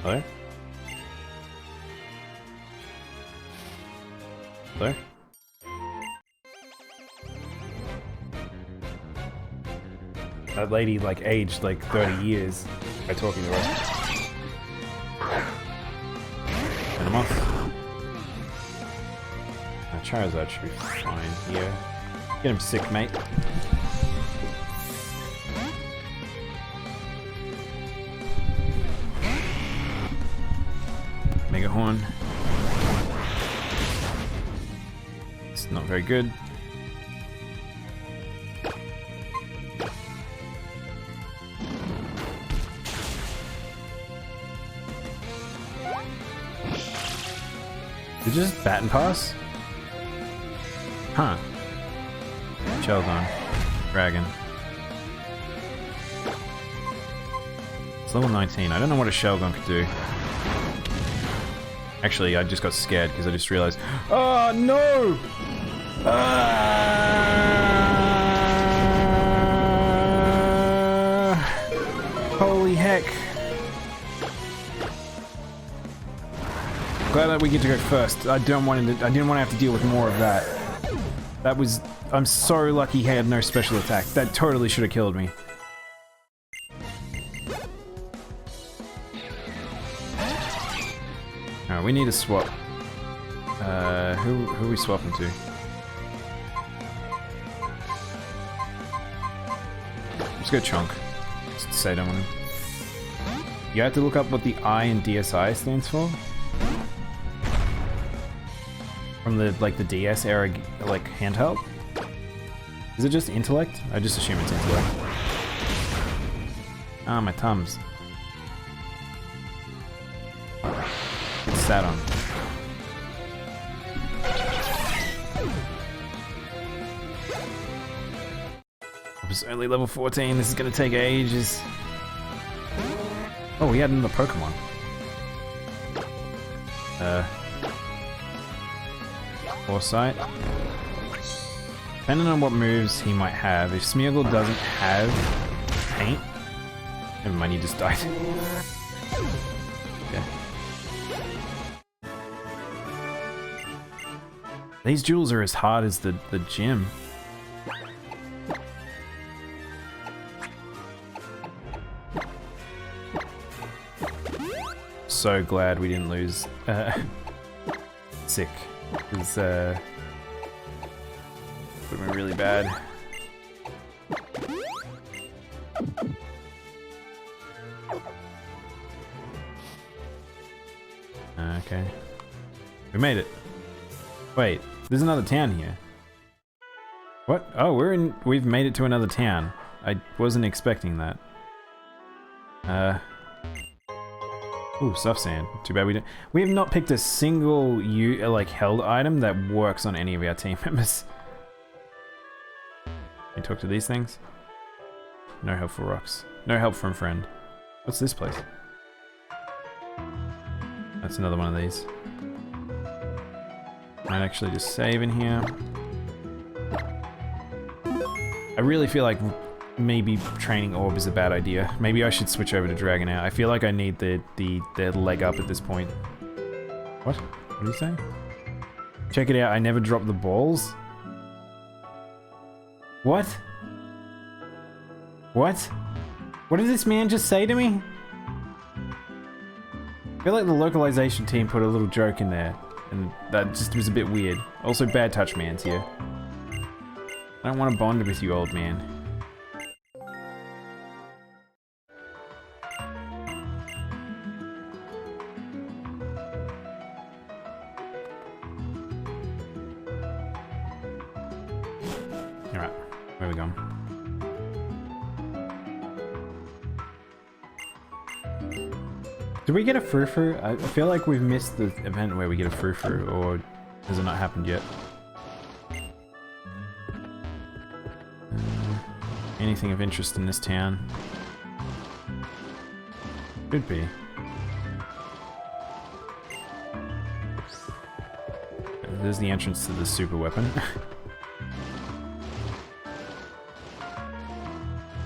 A: Hello? Hello? That lady, like, aged, like, 30 years by talking to her. And I'm off. Charizard should be fine here. Get him sick, mate. Mega Horn. It's not very good. Did you just bat and pass? Huh. Sheldon. Dragon. It's level 19. I don't know what a Sheldon could do. Actually, I just got scared because I just realized. Oh no! Holy heck! Glad that we get to go first. I didn't want to have to deal with more of that. That was... I'm so lucky he had no special attack. That totally should have killed me. Alright, we need to swap. Who are we swapping to? Let's go Chonk. Just to say I don't want him. You have to look up what the I in DSi stands for. From the, like, the DS era, like, handheld? Is it just intellect? I just assume it's intellect. Ah, my Tums. It's Saturn. It's only level 14, this is gonna take ages. Oh, we had another Pokemon. Foresight. Depending on what moves he might have. If Smeargle doesn't have paint, never mind, he just died. Okay. These duels are as hard as the gym. So glad we didn't lose Sick. Because would have been really bad. Okay. We made it. Wait, there's another town here. What? Oh, we've made it to another town. I wasn't expecting that. Ooh, soft sand. Too bad we don't. We have not picked a single like held item that works on any of our team members. Can you talk to these things? No helpful rocks. No help from friend. What's this place? That's another one of these. Might actually just save in here. I really feel like maybe training orb is a bad idea. Maybe I should switch over to Dragonair. I feel like I need the leg up at this point. What? What are you saying? Check it out, I never dropped the balls? What? What? What did this man just say to me? I feel like the localization team put a little joke in there, and that just was a bit weird. Also, Bad Touch Man's here. I don't want to bond with you, old man. Alright, where are we going? Did we get a frou-frou? I feel like we've missed the event where we get a frou-frou, or has it not happened yet? Anything of interest in this town? Could be. There's the entrance to the super weapon.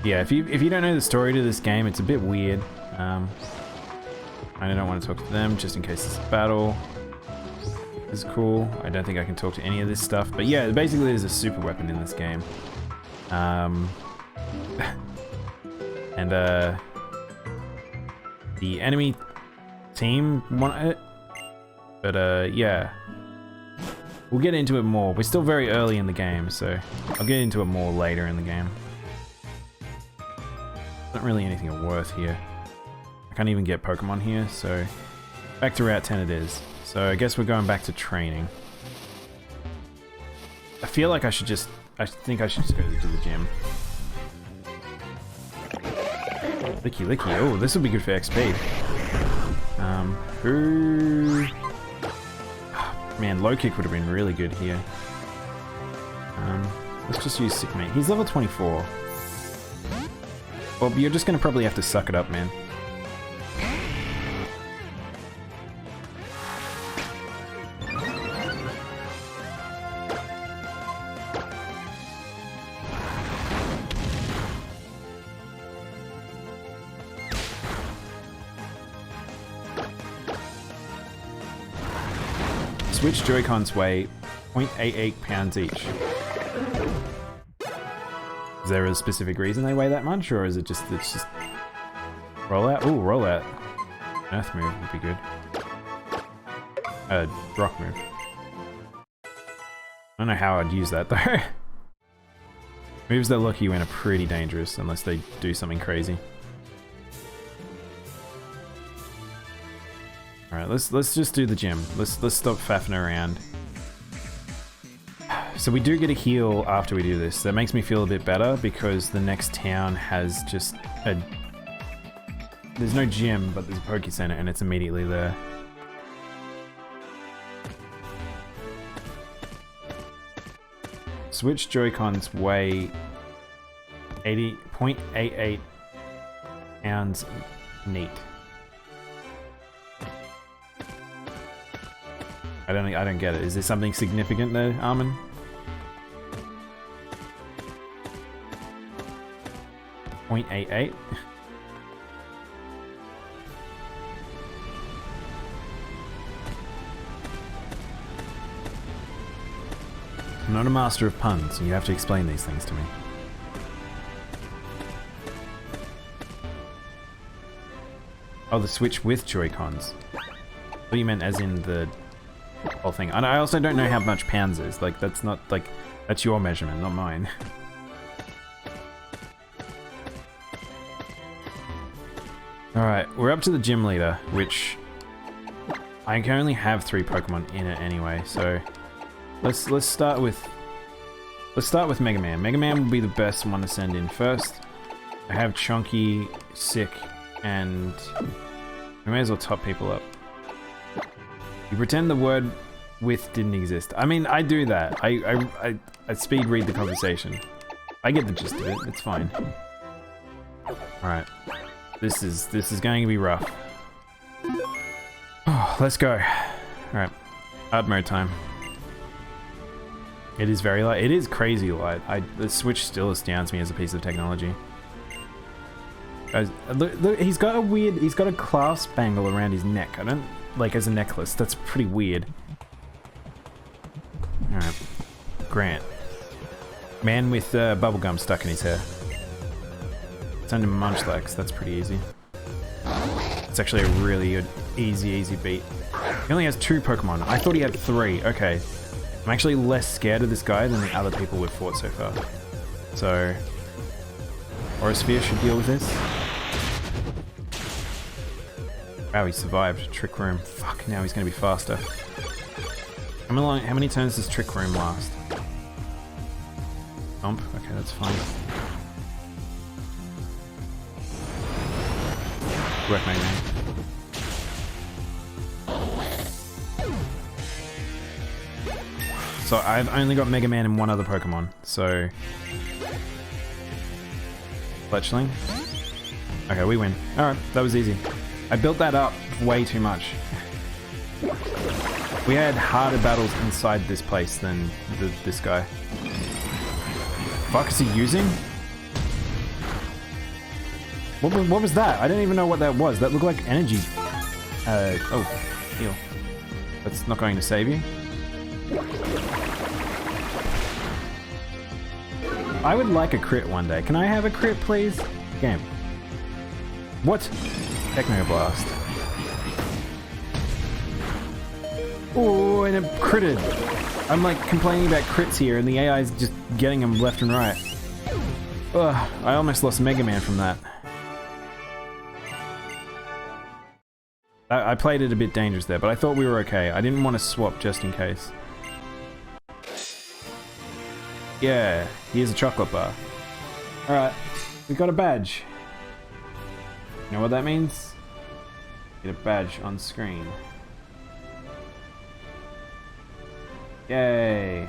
A: Yeah, if you don't know the story to this game, it's a bit weird. I don't want to talk to them just in case it's a battle. This is cool. I don't think I can talk to any of this stuff, but yeah, basically there's a super weapon in this game. And the enemy team want it, but yeah, we'll get into it more. We're still very early in the game, so I'll get into it more later in the game. Not really anything of worth here. I can't even get Pokemon here, so back to Route 10 it is. So I guess we're going back to training. I feel like I think I should just go to the gym. Licky licky. Oh, this will be good for XP. Man, low kick would have been really good here. Let's just use Sick Mate. He's level 24. Well, you're just gonna probably have to suck it up, man. Switch Joy-Cons weigh 0.88 pounds each. Is there a specific reason they weigh that much, or is it just it's just rollout? Ooh, rollout. Earth move would be good. Rock move. I don't know how I'd use that though. Moves that lock you in are pretty dangerous unless they do something crazy. Alright, let's just do the gym. Let's stop faffing around. So we do get a heal after we do this. That makes me feel a bit better because the next town has just a... There's no gym, but there's a Poke Center and it's immediately there. Switch Joy-Cons weigh 0.88 pounds neat. I don't get it. Is there something significant there, Armin? .88. I'm not a master of puns, and you have to explain these things to me. Oh, the Switch with Joy-Cons. What do you meant as in the whole thing? And I also don't know how much pounds is. Like, that's not, like, that's your measurement, not mine. Alright, we're up to the gym leader, which I can only have 3 Pokemon in it anyway, so let's start with Mega Man. Mega Man will be the best one to send in first. I have Chunky, Sick, and we may as well top people up. You pretend the word with didn't exist. I mean, I do that. I speed read the conversation. I get the gist of it. It's fine. Alright. This is going to be rough. Oh, let's go. Alright. Hard mode time. It is very light. It is crazy light. The Switch still astounds me as a piece of technology. Guys, look, he's got a clasp bangle around his neck. I don't like as a necklace. That's pretty weird. Alright. Grant. Man with bubblegum stuck in his hair. Time to Munchlax, that's pretty easy. It's actually a really good, easy beat. He only has 2 Pokemon. I thought he had 3. Okay. I'm actually less scared of this guy than the other people we've fought so far. So... Aurasphere should deal with this. Wow, he survived. Trick Room. Fuck, now he's gonna be faster. How many turns does Trick Room last? Thump? Okay, that's fine. Work, Mega Man. So I've only got Mega Man and 1 other Pokemon, so... Fletchling? Okay, we win. Alright, that was easy. I built that up way too much. We had harder battles inside this place than this guy. Fuck is he using? What was that? I don't even know what that was. That looked like energy. Oh, heal. That's not going to save you. I would like a crit one day. Can I have a crit, please? Game. What? Techno Blast. Oh, and it critted. I'm like complaining about crits here, and the AI is just getting them left and right. Ugh, I almost lost Mega Man from that. I played it a bit dangerous there, but I thought we were okay. I didn't want to swap just in case. Yeah, here's a chocolate bar. Alright, we got a badge. You know what that means? Get a badge on screen. Yay!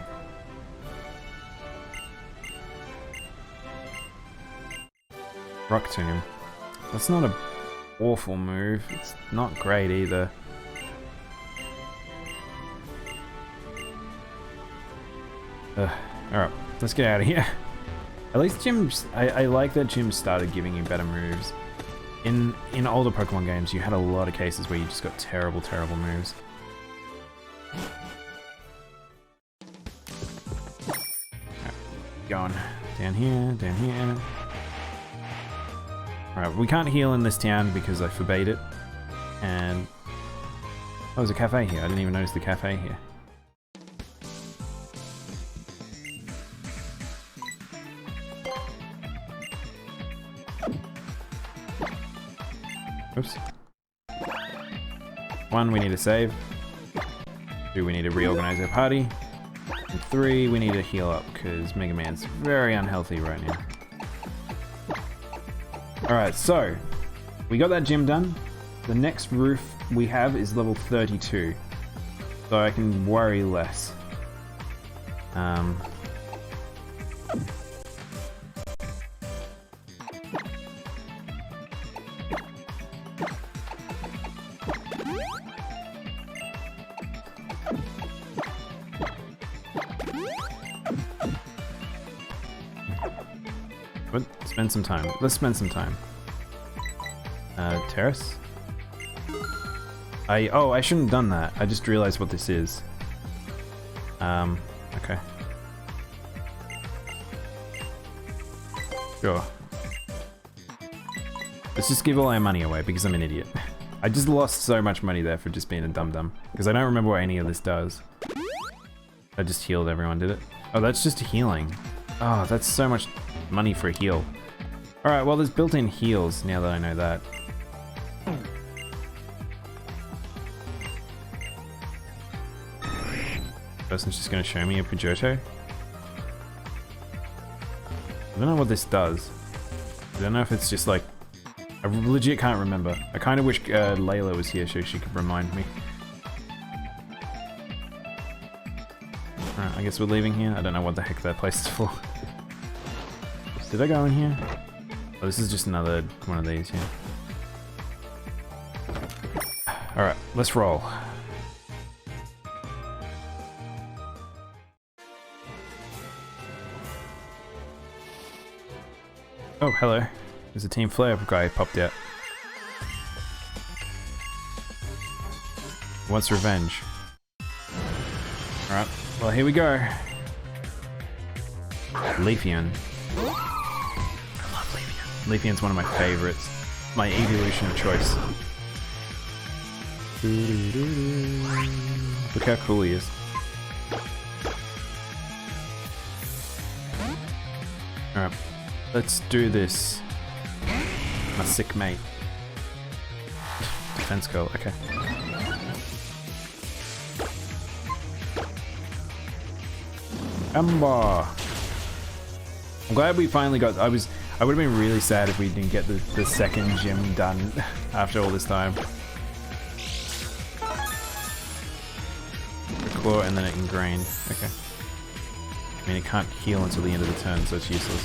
A: Rock Tomb. That's not a awful move. It's not great either. Alright, let's get out of here. At least Jim's... I like that Jim started giving you better moves. In older Pokemon games, you had a lot of cases where you just got terrible, terrible moves. Going down here, down here. Alright, we can't heal in this town because I forbade it. And... oh, there's a cafe here. I didn't even notice the cafe here. Oops. 1, we need to save. 2, we need to reorganize our party. And 3, we need to heal up because Mega Man's very unhealthy right now. Alright, so we got that gym done. The next roof we have is level 32. So I can worry less. Spend some time. Let's spend some time. Terrace? Oh, I shouldn't have done that. I just realized what this is. Okay. Sure. Let's just give all our money away because I'm an idiot. I just lost so much money there for just being a dum-dum. Because I don't remember what any of this does. I just healed everyone, did it? Oh, that's just healing. Oh, that's so much money for a heal. Alright, well there's built-in heals now that I know that. Person's just gonna show me a Pidgeotto. I don't know what this does. I don't know if it's just like... I legit can't remember. I kind of wish Layla was here so she could remind me. Alright, I guess we're leaving here. I don't know what the heck that place is for. Did I go in here? Oh, this is just another one of these, yeah. Alright, let's roll. Oh, hello. There's a Team Flare guy popped out. Wants revenge. Alright, well here we go. Leafeon. I love Leafeon. Leafeon's one of my favorites. My evolution of choice. Look how cool he is. Alright, let's do this. My sick mate. Defense curl, okay. Ember. I'm glad we finally got... I would have been really sad if we didn't get the second gym done after all this time. The claw and then it ingrained. Okay. I mean, it can't heal until the end of the turn, so it's useless.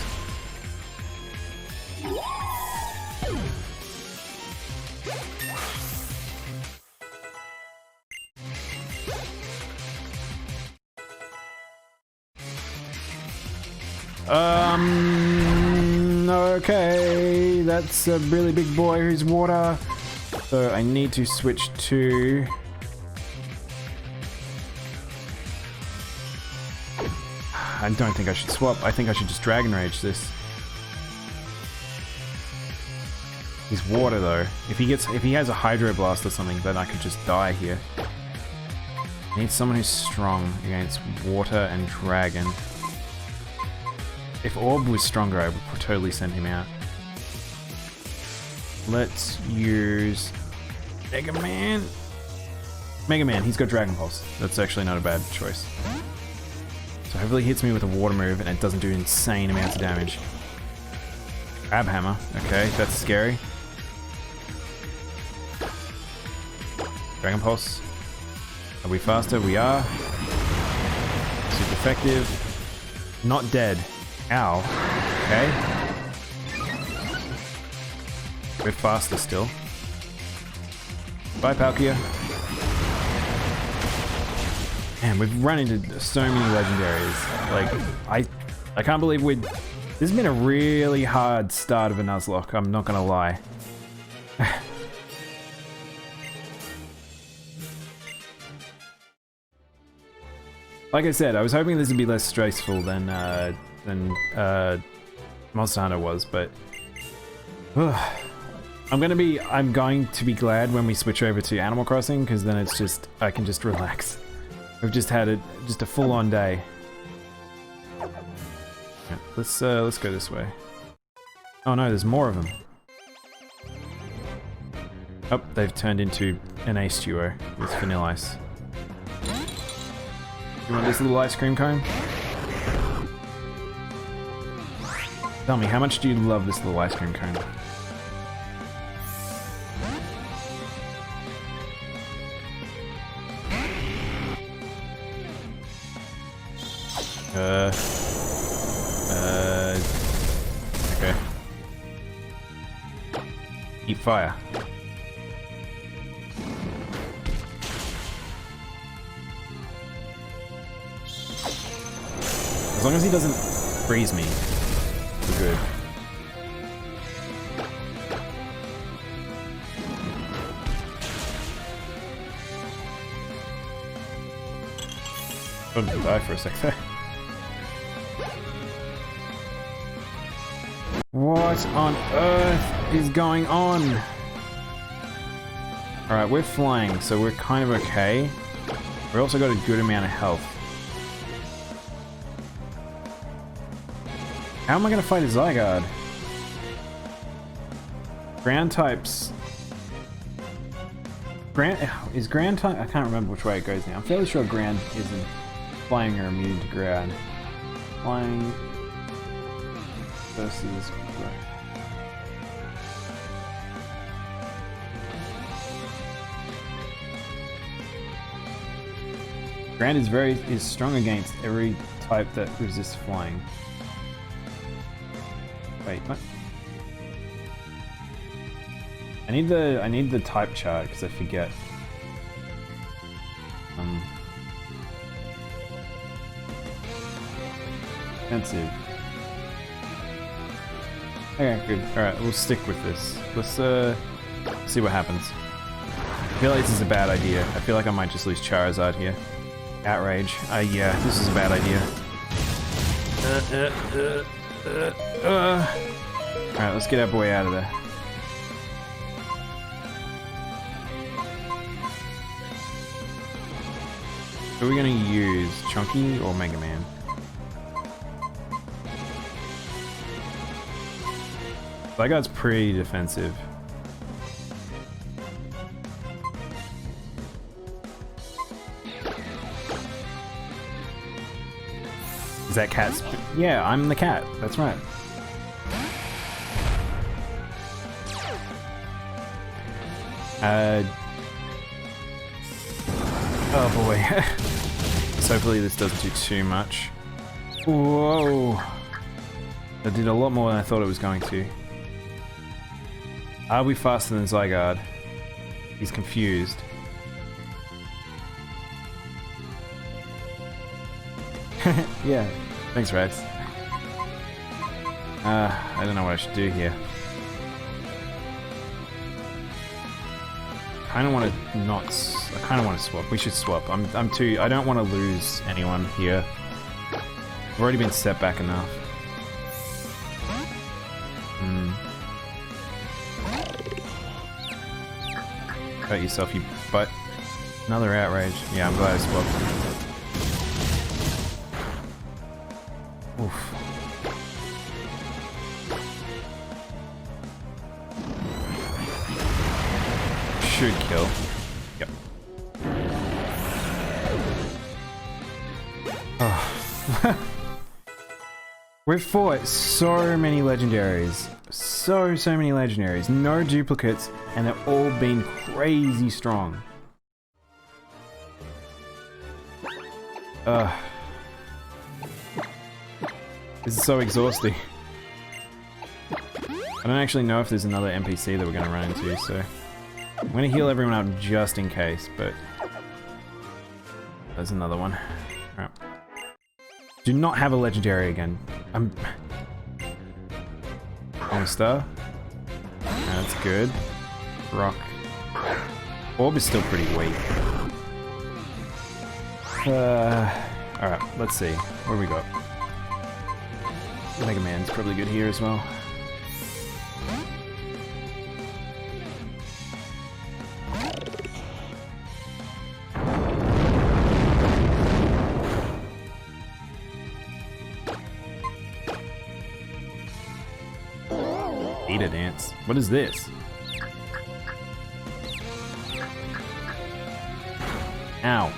A: Okay, that's a really big boy who's water. So I need to switch to... I don't think I should swap. I think I should just Dragon Rage this. He's water though. If he has a Hydro Blast or something, then I could just die here. I need someone who's strong against water and dragon. If Orb was stronger, I would totally send him out. Let's use Mega Man. Mega Man, he's got Dragon Pulse. That's actually not a bad choice. So hopefully he hits me with a water move and it doesn't do insane amounts of damage. Crab Hammer, okay, that's scary. Dragon Pulse. Are we faster? We are. Super effective. Not dead. Ow. Okay. We're faster still. Bye, Palkia. Man, we've run into so many legendaries. Like, I can't believe this has been a really hard start of a Nuzlocke, I'm not gonna lie. Like I said, I was hoping this would be less stressful than Monster Hunter was, but I'm going to be glad when we switch over to Animal Crossing, because then it's just I can just relax. We've just had a full-on day. Yeah, let's go this way. Oh no, there's more of them. Oh, they've turned into an Ace Duo with Vanilla Ice. You want this little ice cream cone? Tell me, how much do you love this little ice cream cone? Okay. Keep fire. As long as he doesn't freeze me, we're good. I didn't die for a sec there. What on earth is going on? Alright, we're flying, so we're kind of okay. We also got a good amount of health. How am I gonna fight a Zygarde? Ground types... Is ground type... I can't remember which way it goes now. I'm fairly sure ground isn't... Flying or immune to ground. Flying... versus... Ground is strong against every type that resists flying. Wait, what? I need the type chart because I forget. Defensive. Okay, good. Alright, we'll stick with this. Let's see what happens. I feel like this is a bad idea. I feel like I might just lose Charizard here. Outrage. Yeah, this is a bad idea. Alright, let's get our boy out of there. Who are we gonna use? Chunky or Mega Man? That guy's pretty defensive. Is that cat's? Yeah, I'm the cat. That's right. Oh boy. So hopefully this doesn't do too much. Whoa. That did a lot more than I thought it was going to. Are we faster than Zygarde? He's confused. Yeah, thanks, Rads. I don't know what I should do here. I kind of want to not... I kind of want to swap. We should swap. I'm too... I don't want to lose anyone here. I've already been set back enough. Hurt yourself, you butt. Another outrage. Yeah, I'm glad I swapped. Oof. Should kill. Yep. Oh. We've fought so many legendaries. So many legendaries. No duplicates, and they've all been crazy strong. This is so exhausting. I don't actually know if there's another NPC that we're going to run into, so... I'm going to heal everyone up just in case, but... There's another one. Alright. Do not have a legendary again. Star. That's good. Rock. Orb is still pretty weak. Alright, let's see. What do we got? Mega Man's probably good here as well. Beta dance. What is this? Ow.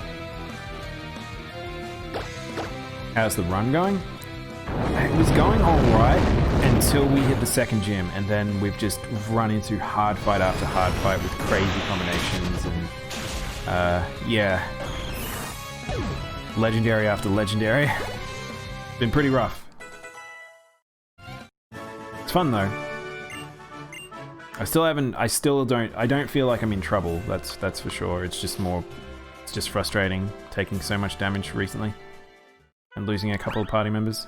A: How's the run going? It was going alright until we hit the second gym, and then we've just run into hard fight after hard fight with crazy combinations and yeah. Legendary after legendary. Been pretty rough. It's fun though. I don't feel like I'm in trouble, that's for sure. It's just frustrating taking so much damage recently and losing a couple of party members.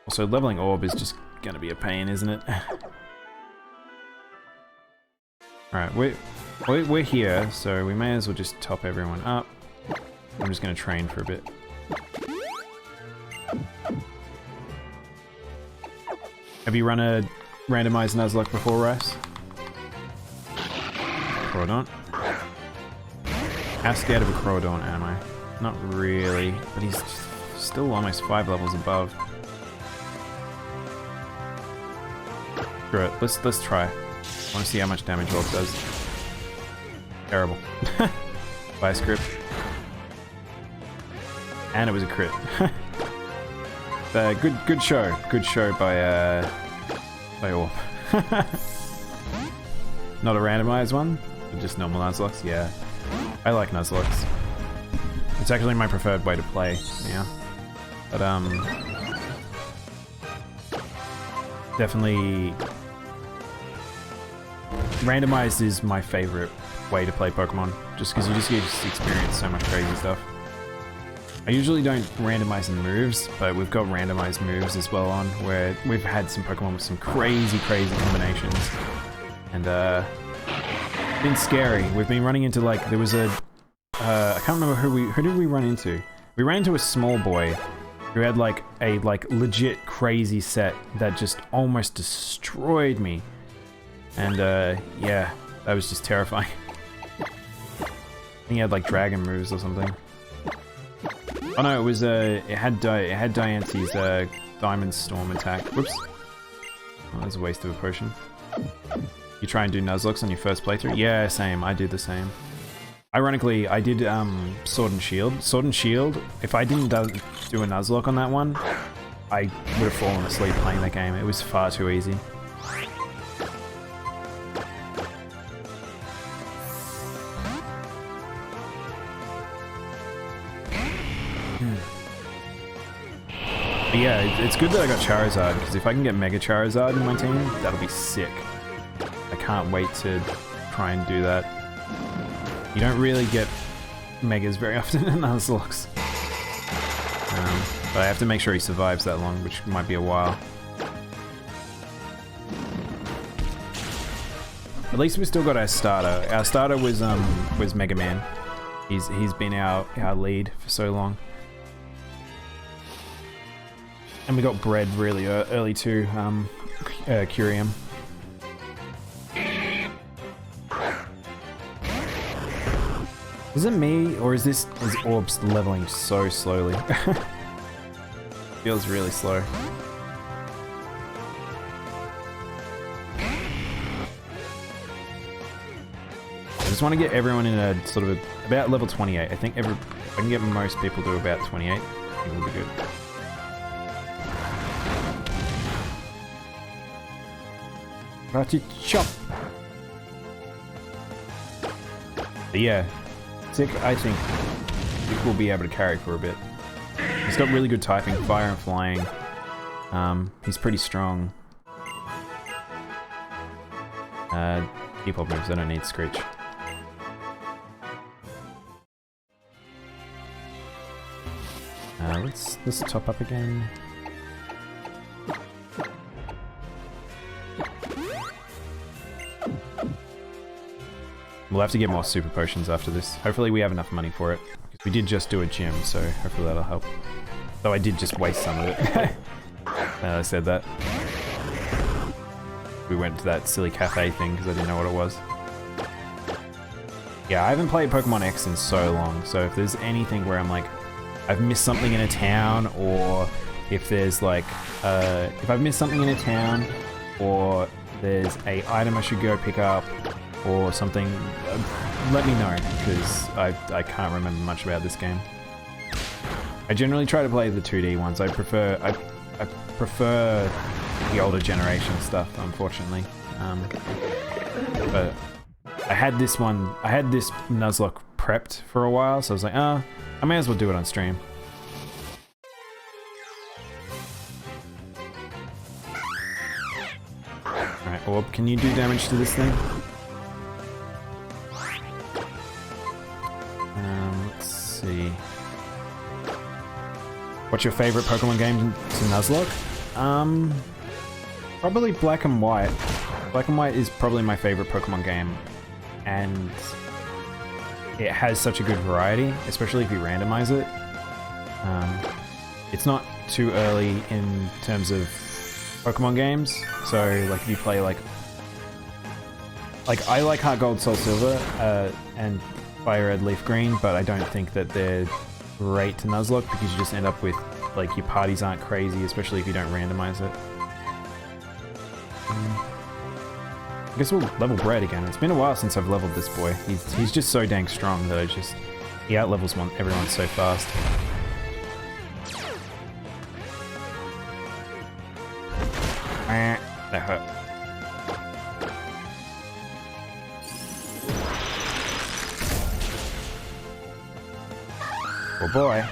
A: Also, leveling orb is just gonna be a pain, isn't it? Alright, we're here, so we may as well just top everyone up. I'm just gonna train for a bit. Have you run a randomized Nuzlocke before, Rice? Crawdaunt? How scared of a Crawdaunt am I? Not really, but he's still almost 5 levels above. Screw it, let's try. I want to see how much damage Orb does. Terrible. By a script. And it was a crit. Good show by Orb. Not a randomized one, but just normal Nuzlocks. Yeah, I like Nuzlocks. It's actually my preferred way to play. Yeah, but definitely randomized is my favorite way to play Pokemon, just because you just get to experience so much crazy stuff. I usually don't randomize the moves, but we've got randomized moves as well on, where we've had some Pokemon with some crazy combinations. And, been scary. We've been running into, like, there was a... I can't remember who did we run into? We ran into a small boy who had, like, a, legit crazy set that just almost destroyed me. And, yeah, that was just terrifying. I think he had, like, dragon moves or something. Oh no, it was it had Diance's Diamond Storm attack. Whoops. Oh, that's a waste of a potion. You try and do Nuzlocke on your first playthrough? Yeah, same. I did the same. Ironically, I did Sword and Shield. Sword and Shield, if I didn't do a Nuzlocke on that one, I would have fallen asleep playing that game. It was far too easy. But yeah, it's good that I got Charizard, because if I can get Mega Charizard in my team, that'll be sick. I can't wait to try and do that. You don't really get Megas very often in Nuzlocke. But I have to make sure he survives that long, which might be a while. At least we still got our starter. Our starter was Mega Man. He's been our lead for so long. And we got bred really early too, Curium. Is it me, or is Orbs leveling so slowly? Feels really slow. I just want to get everyone in a sort of about level 28. I think if I can get most people to about 28, I think it'll be good. Karate chop! But yeah, Sick, I think we'll be able to carry for a bit. He's got really good typing, fire and flying. He's pretty strong. Keep up moves, I don't need Screech. Let's top up again. We'll have to get more super potions after this. Hopefully we have enough money for it. Because we did just do a gym, so hopefully that'll help. Though I did just waste some of it. I said that. We went to that silly cafe thing because I didn't know what it was. Yeah, I haven't played Pokemon X in so long, so if there's anything where I'm like, I've missed something in a town, or if there's like, if I've missed something in a town, or there's a item I should go pick up, or something, let me know, because I can't remember much about this game. I generally try to play the 2D ones. I prefer the older generation stuff, unfortunately. But I had this Nuzlocke prepped for a while, so I was like, I may as well do it on stream. Alright, Orb, can you do damage to this thing? Let's see. What's your favorite Pokemon game to Nuzlocke? Probably Black and White. Black and White is probably my favorite Pokemon game, and it has such a good variety, especially if you randomize it. It's not too early in terms of Pokemon games, so like if you play like I like Heart Gold, Soul Silver, and Fire Red, Leaf Green, but I don't think that they're great to Nuzlocke because you just end up with like your parties aren't crazy, especially if you don't randomize it. I guess we'll level Bred again. It's been a while since I've leveled this boy. He's just so dang strong that he outlevels everyone so fast. That hurt. Oh boy.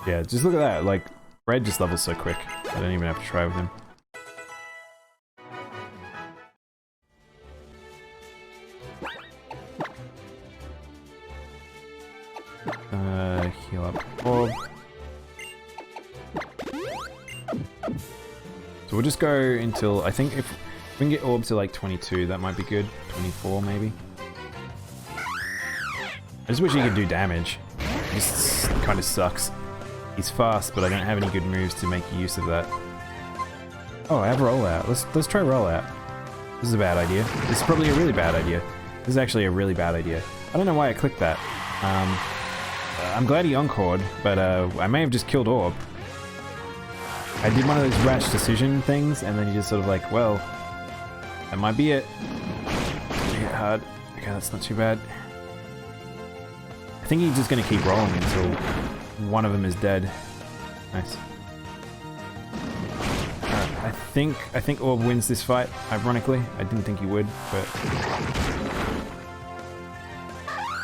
A: Yeah, just look at that. Like, Red just levels so quick. I don't even have to try with him. Heal up Orb. So we'll just go until, I think if we can get Orb to like 22, that might be good. 24 maybe. I just wish he could do damage. It just kind of sucks. He's fast, but I don't have any good moves to make use of that. Oh, I have Rollout. Let's try Rollout. This is a bad idea. This is probably a really bad idea. This is actually a really bad idea. I don't know why I clicked that. I'm glad he encored, but I may have just killed Orb. I did one of those rash decision things, and then he just sort of like, well, that might be it. Hit hard. Okay, that's not too bad. I think he's just going to keep rolling until one of them is dead. Nice. Alright, I think Orb wins this fight, ironically. I didn't think he would, but...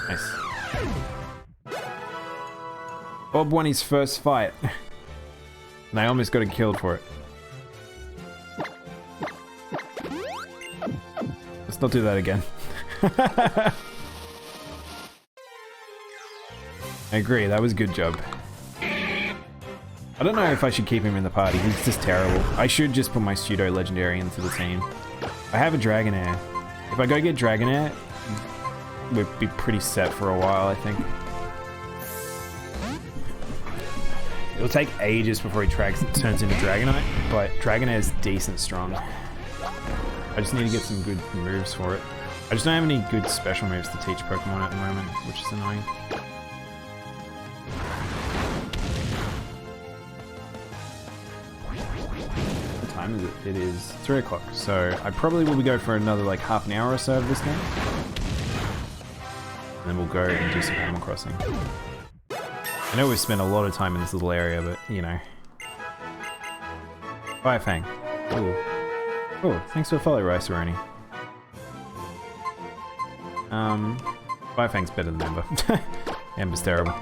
A: Nice. Orb won his first fight. And I almost got him killed for it. Let's not do that again. I agree, that was a good job. I don't know if I should keep him in the party. He's just terrible. I should just put my pseudo legendary into the team. I have a Dragonair. If I go get Dragonair, we'll be pretty set for a while, I think. It'll take ages before he turns into Dragonite, but Dragonair is decent strong. I just need to get some good moves for it. I just don't have any good special moves to teach Pokemon at the moment, which is annoying. What time is it? It is 3 o'clock, so I probably will be going for another like half an hour or so of this game. And then we'll go and do some Animal Crossing. I know we've spent a lot of time in this little area, but you know. Firefang. Ooh. Oh, thanks for the follow, Riceroni. Firefang's better than Ember. Ember's terrible.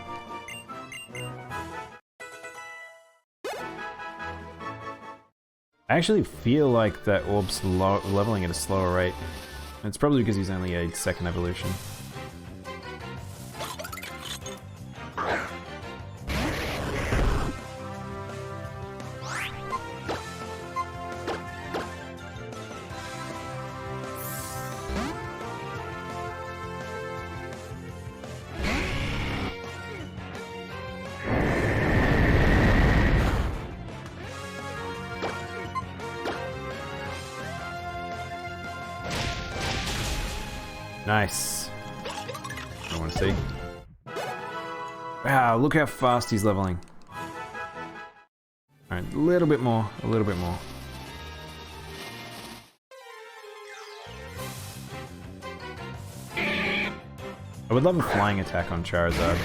A: I actually feel like that orb's leveling at a slower rate. It's probably because he's only a second evolution. Nice. I want to see. Wow, look how fast he's leveling. Alright, a little bit more, a little bit more. I would love a flying attack on Charizard.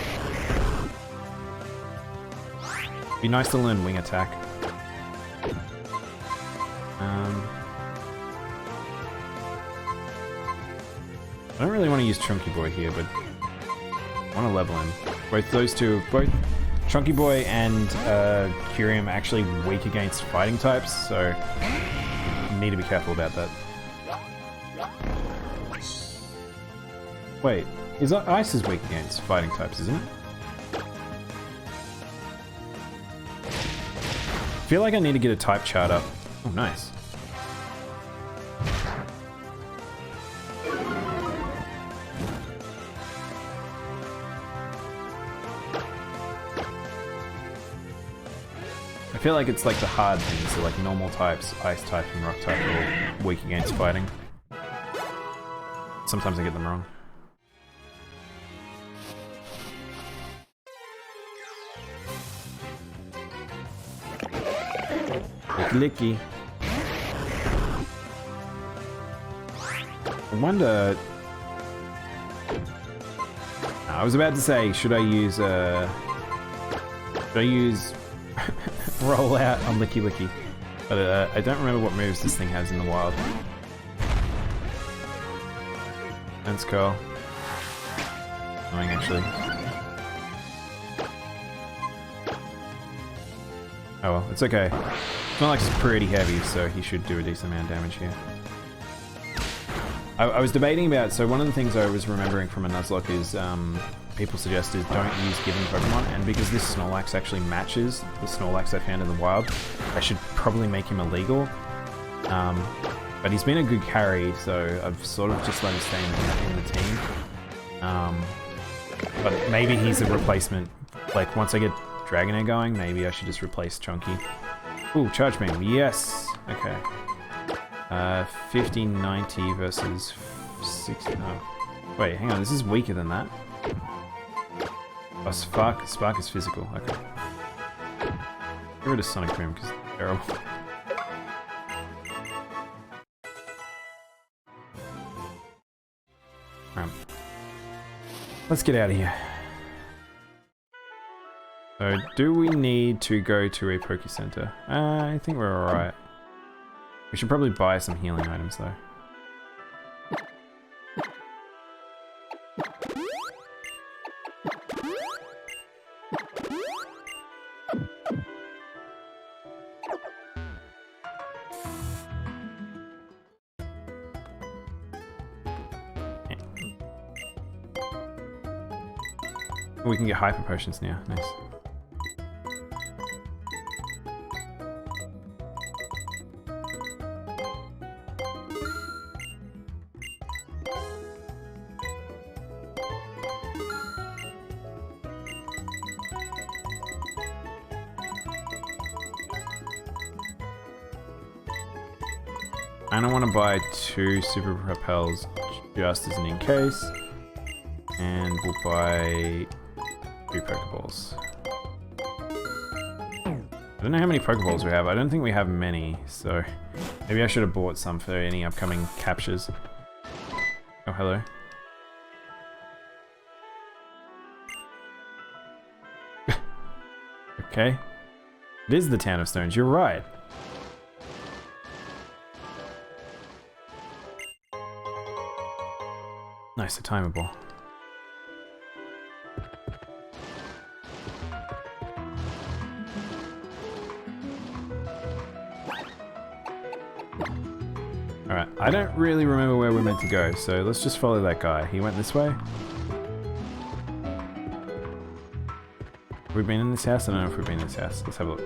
A: Be nice to learn wing attack. I don't really want to use Chunky Boy here, but I want to level him. Both those two, both Chunky Boy and Curium are actually weak against fighting types, so you need to be careful about that. Wait, Ice is weak against fighting types, isn't it? I feel like I need to get a type chart up. Oh, nice. I feel like it's like the hard things, so like normal types, ice type and rock type are all weak against fighting. Sometimes I get them wrong. Licky. I wonder... I was about to say, should I use roll out on Licky Licky, but I don't remember what moves this thing has in the wild. That's cool. Annoying, actually. Oh well, it's okay. Snorlax is pretty heavy, so he should do a decent amount of damage here. I was debating about, so one of the things I was remembering from a Nuzlocke is people suggested don't use given Pokemon, and because this Snorlax actually matches the Snorlax I found in the wild, I should probably make him illegal. But he's been a good carry, so I've sort of just let him stay in the team. But maybe he's a replacement. Like, once I get Dragonair going, maybe I should just replace Chunky. Ooh, Charge Beam, yes! Okay. 50-90 versus 60. No. Wait, hang on, this is weaker than that. Oh, Spark is physical, okay. Get rid of Sonic Boom, because it's terrible. Alright. Let's get out of here. So, do we need to go to a Poke Center? I think we're alright. We should probably buy some healing items, though. We can get hyper potions now. Nice. I don't want to buy 2 super propels just as an in case. And we'll buy 2 Pokeballs. I don't know how many Pokeballs we have. I don't think we have many, so maybe I should have bought some for any upcoming captures. Oh, hello. Okay. It is the Town of Stones, you're right. Nice, a timer ball. Alright, I don't really remember where we're meant to go, so let's just follow that guy. He went this way. Have we been in this house? I don't know if we've been in this house. Let's have a look.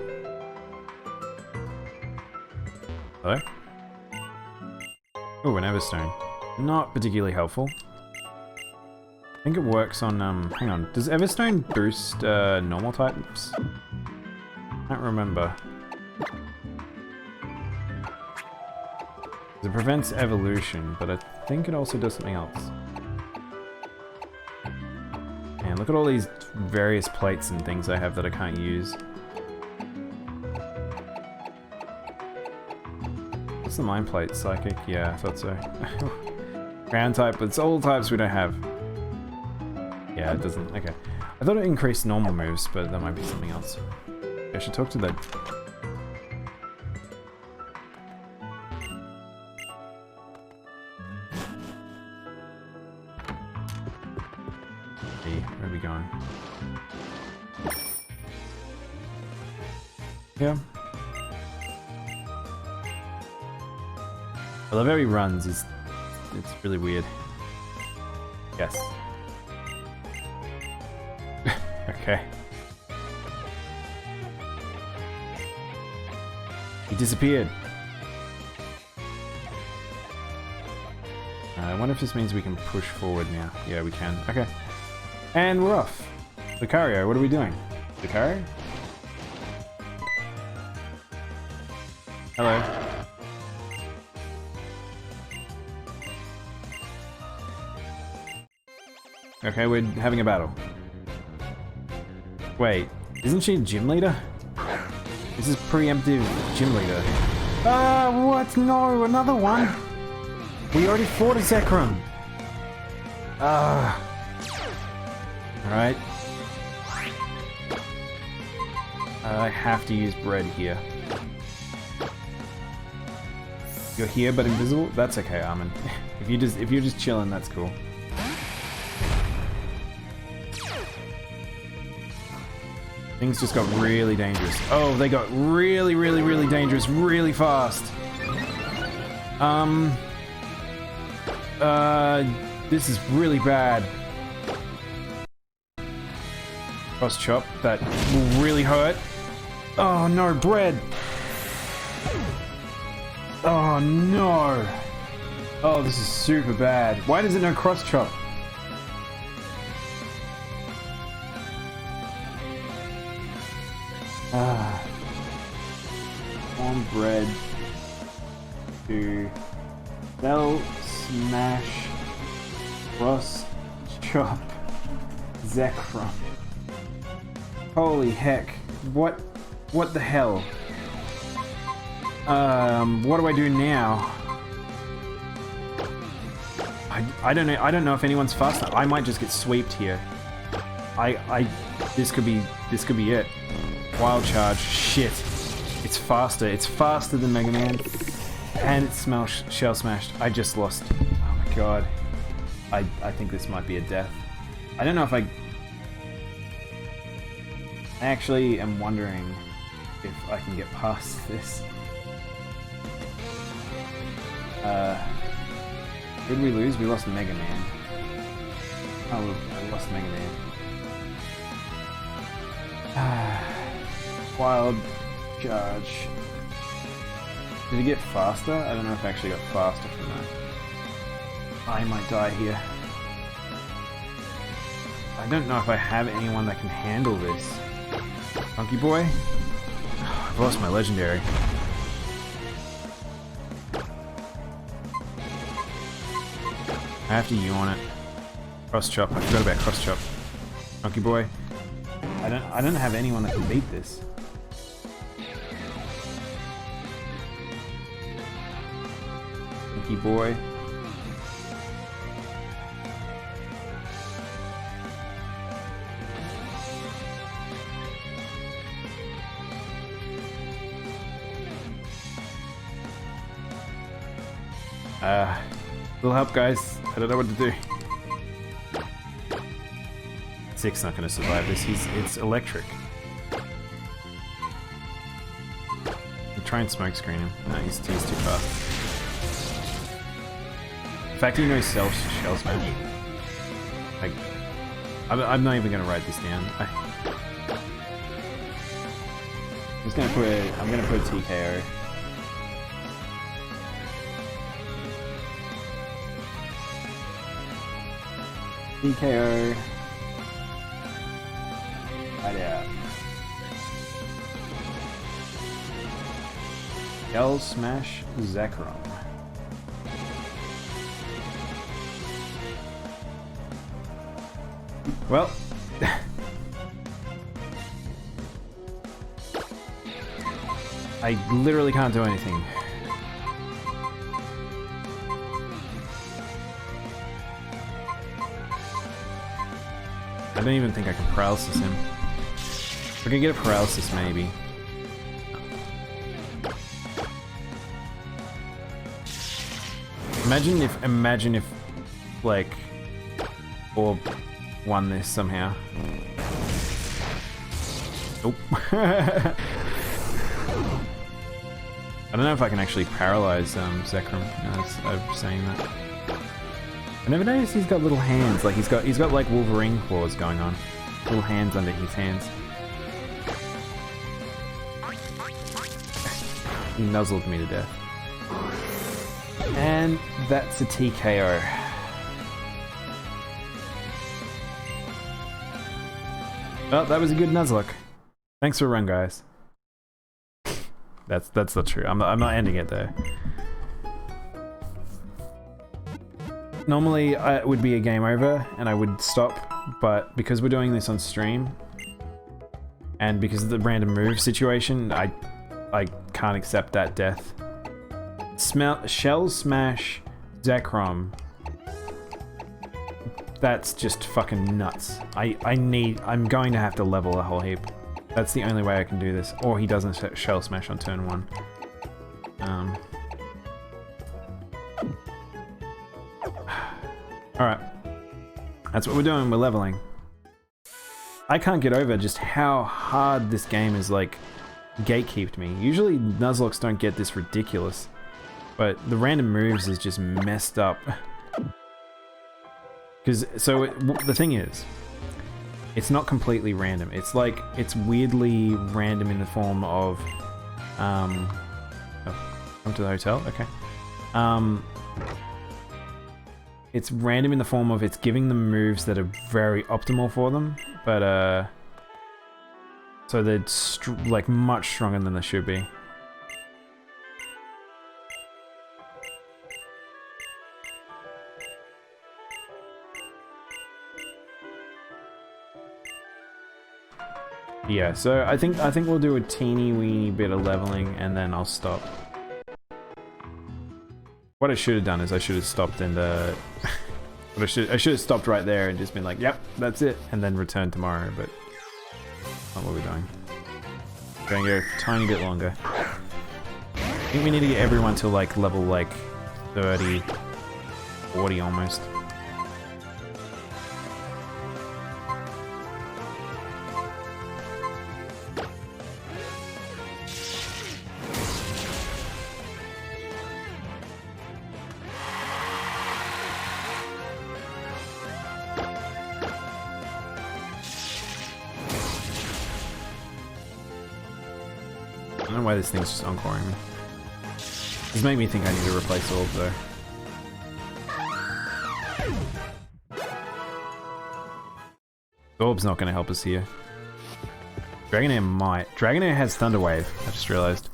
A: Hello? Oh, an Everstone. Not particularly helpful. I think it works on, hang on. Does Everstone boost, normal types? I don't remember. It prevents evolution, but I think it also does something else. Man, look at all these various plates and things I have that I can't use. What's the mind plate? Psychic? Yeah, I thought so. Ground type, but it's all types we don't have. Yeah, it doesn't. Okay. I thought it increased normal moves, but that might be something else. I should talk to that. Where are we going? Yeah. I love how he runs. It's really weird. Yes. Okay. He disappeared. I wonder if this means we can push forward now. Yeah, we can. Okay. And we're off. Lucario, what are we doing? Lucario? Hello. Okay, we're having a battle. Wait, isn't she gym leader? This is preemptive gym leader. What? No, another one? We already fought a Zekrom. Alright. I have to use bread here. You're here but invisible? That's okay, Armin. if you're just chilling, that's cool. Things just got really dangerous. Oh, they got really, really, really dangerous really fast. This is really bad. Cross chop, that will really hurt. Oh no, bread! Oh no! Oh, this is super bad. Why does it no cross chop? Warm bread to bell smash cross chop Zekrom. Holy heck. What the hell? What do I do now? I don't know if anyone's faster. I might just get sweeped here. This could be it. Wild charge. Shit. It's faster. It's faster than Mega Man. And it's shell smashed. I just lost. Oh my god. I think this might be a death. I don't know if I actually am wondering if I can get past this. Did we lose? We lost Mega Man. Oh, we lost Mega Man. Wild charge. Did it get faster? I don't know if I actually got faster from that. I might die here. I don't know if I have anyone that can handle this. Monkey Boy? Oh, I've lost my legendary. I have to yawn it. Cross chop. I forgot about cross chop. Donkey boy. I don't have anyone that can beat this. Donkey boy. Little help, guys. I don't know what to do. Six not going to survive this. It's electric. I'll try and smoke screen him. No, he's too fast. In fact, he knows shell smash. Like, I'm not even going to write this down. I'm gonna put a TKO. TKO. Right out. Shell smash Zekrom. Well. I literally can't do anything. I don't even think I can paralysis him. I can get a paralysis maybe. Imagine if like Orb won this somehow. Nope. I don't know if I can actually paralyze Zekrom. I'm saying that. I never noticed he's got little hands. Like he's got like Wolverine claws going on. Little hands under his hands. He nuzzled me to death. And that's a TKO. Well, that was a good Nuzlocke. Thanks for a run, guys. That's not true. I'm not ending it there. Normally, it would be a game over and I would stop, but because we're doing this on stream, and because of the random move situation, I can't accept that death. Shell smash Zekrom. That's just fucking nuts. I'm going to have to level a whole heap. That's the only way I can do this. Or he doesn't shell smash on turn 1. Alright. That's what we're doing, we're leveling. I can't get over just how hard this game is like gatekeeped me. Usually Nuzlocks don't get this ridiculous. But the random moves is just messed up. The thing is, it's not completely random. It's like, it's weirdly random in the form of, oh, come to the hotel, okay. It's random in the form of it's giving them moves that are very optimal for them, but, so they're like much stronger than they should be. Yeah, so I think we'll do a teeny weeny bit of leveling and then I'll stop. What I should have done is I should have stopped and I should have stopped right there and just been like, yep, that's it, and then return tomorrow, but not what we're doing. We're going to go a tiny bit longer. I think we need to get everyone to like level like 30, 40 almost. I don't know why this thing's just encoring me. This made me think I need to replace Orb though. Orb's not going to help us here. Dragonair might. Dragonair has Thunder Wave, I just realized.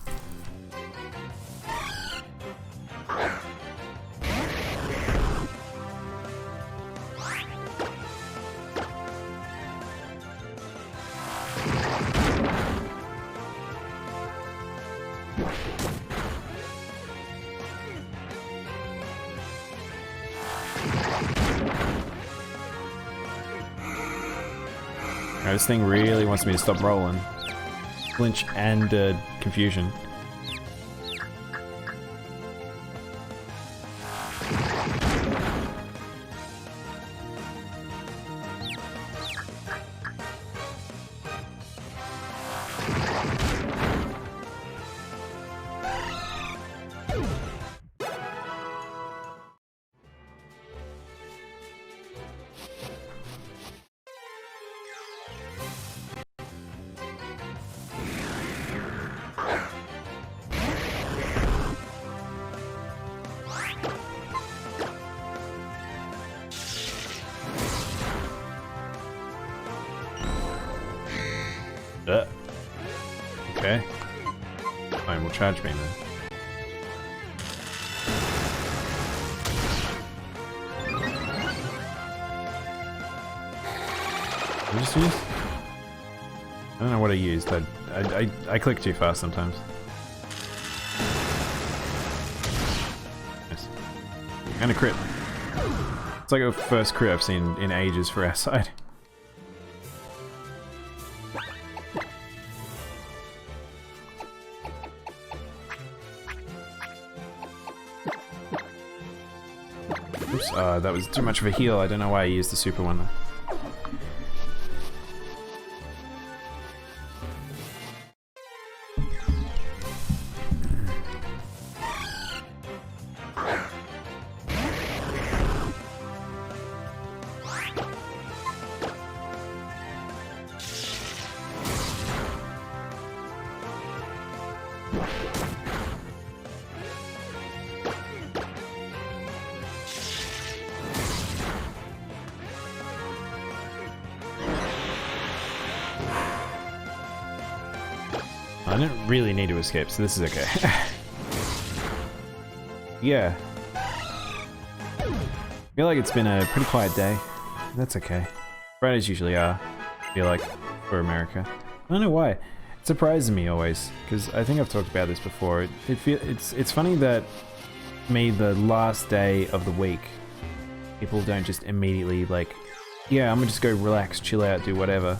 A: Now, this thing really wants me to stop rolling. Flinch and confusion. Okay. Fine, we'll charge me then. What did I just use? I don't know what I used. I click too fast sometimes. Yes. And a crit. It's like the first crit I've seen in ages for our side. Oops, that was too much of a heal. I don't know why I used the super one though. I didn't really need to escape, so this is okay. Yeah. I feel like it's been a pretty quiet day. That's okay. Fridays usually are, I feel like, for America. I don't know why. It surprises me always, because I think I've talked about this before. It's funny that me, the last day of the week, people don't just immediately like, yeah, I'm gonna just go relax, chill out, do whatever.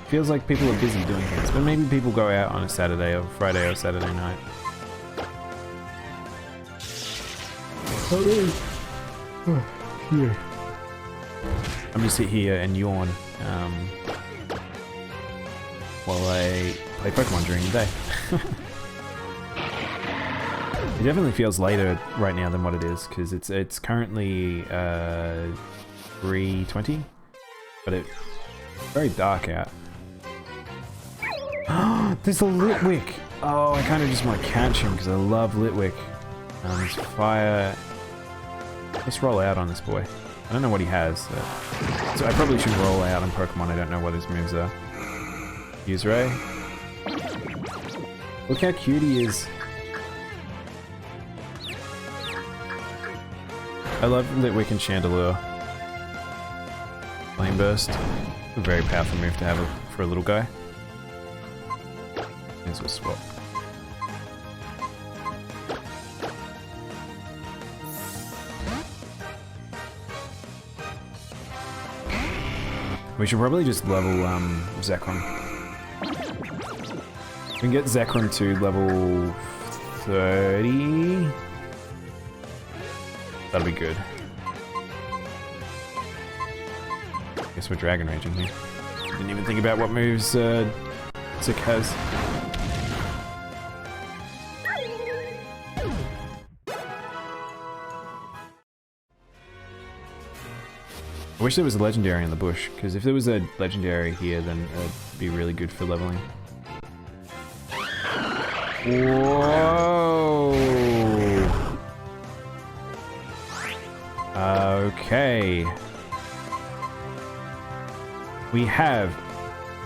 A: Feels like people are busy doing things, but maybe people go out on a Saturday or Friday or Saturday night. Oh, really? Oh, yeah. I'm gonna sit here and yawn while I play Pokemon during the day. It definitely feels later right now than what it is, because it's currently 3:20, but it's very dark out. There's a Litwick! Oh, I kind of just want to catch him because I love Litwick. There's fire. Let's roll out on this boy. I don't know what he has, so I probably should roll out on Pokemon. I don't know what his moves are. Use Ray. Look how cute he is. I love Litwick and Chandelure. Flame Burst. A very powerful move to have for a little guy. Here's a swap. We should probably just level Zekrom. We can get Zekrom to level 30. That'll be good. Guess we're Dragon Raging here. Didn't even think about what moves Zik has. I wish there was a legendary in the bush, because if there was a legendary here, then it'd be really good for leveling. Whoa! Okay. We have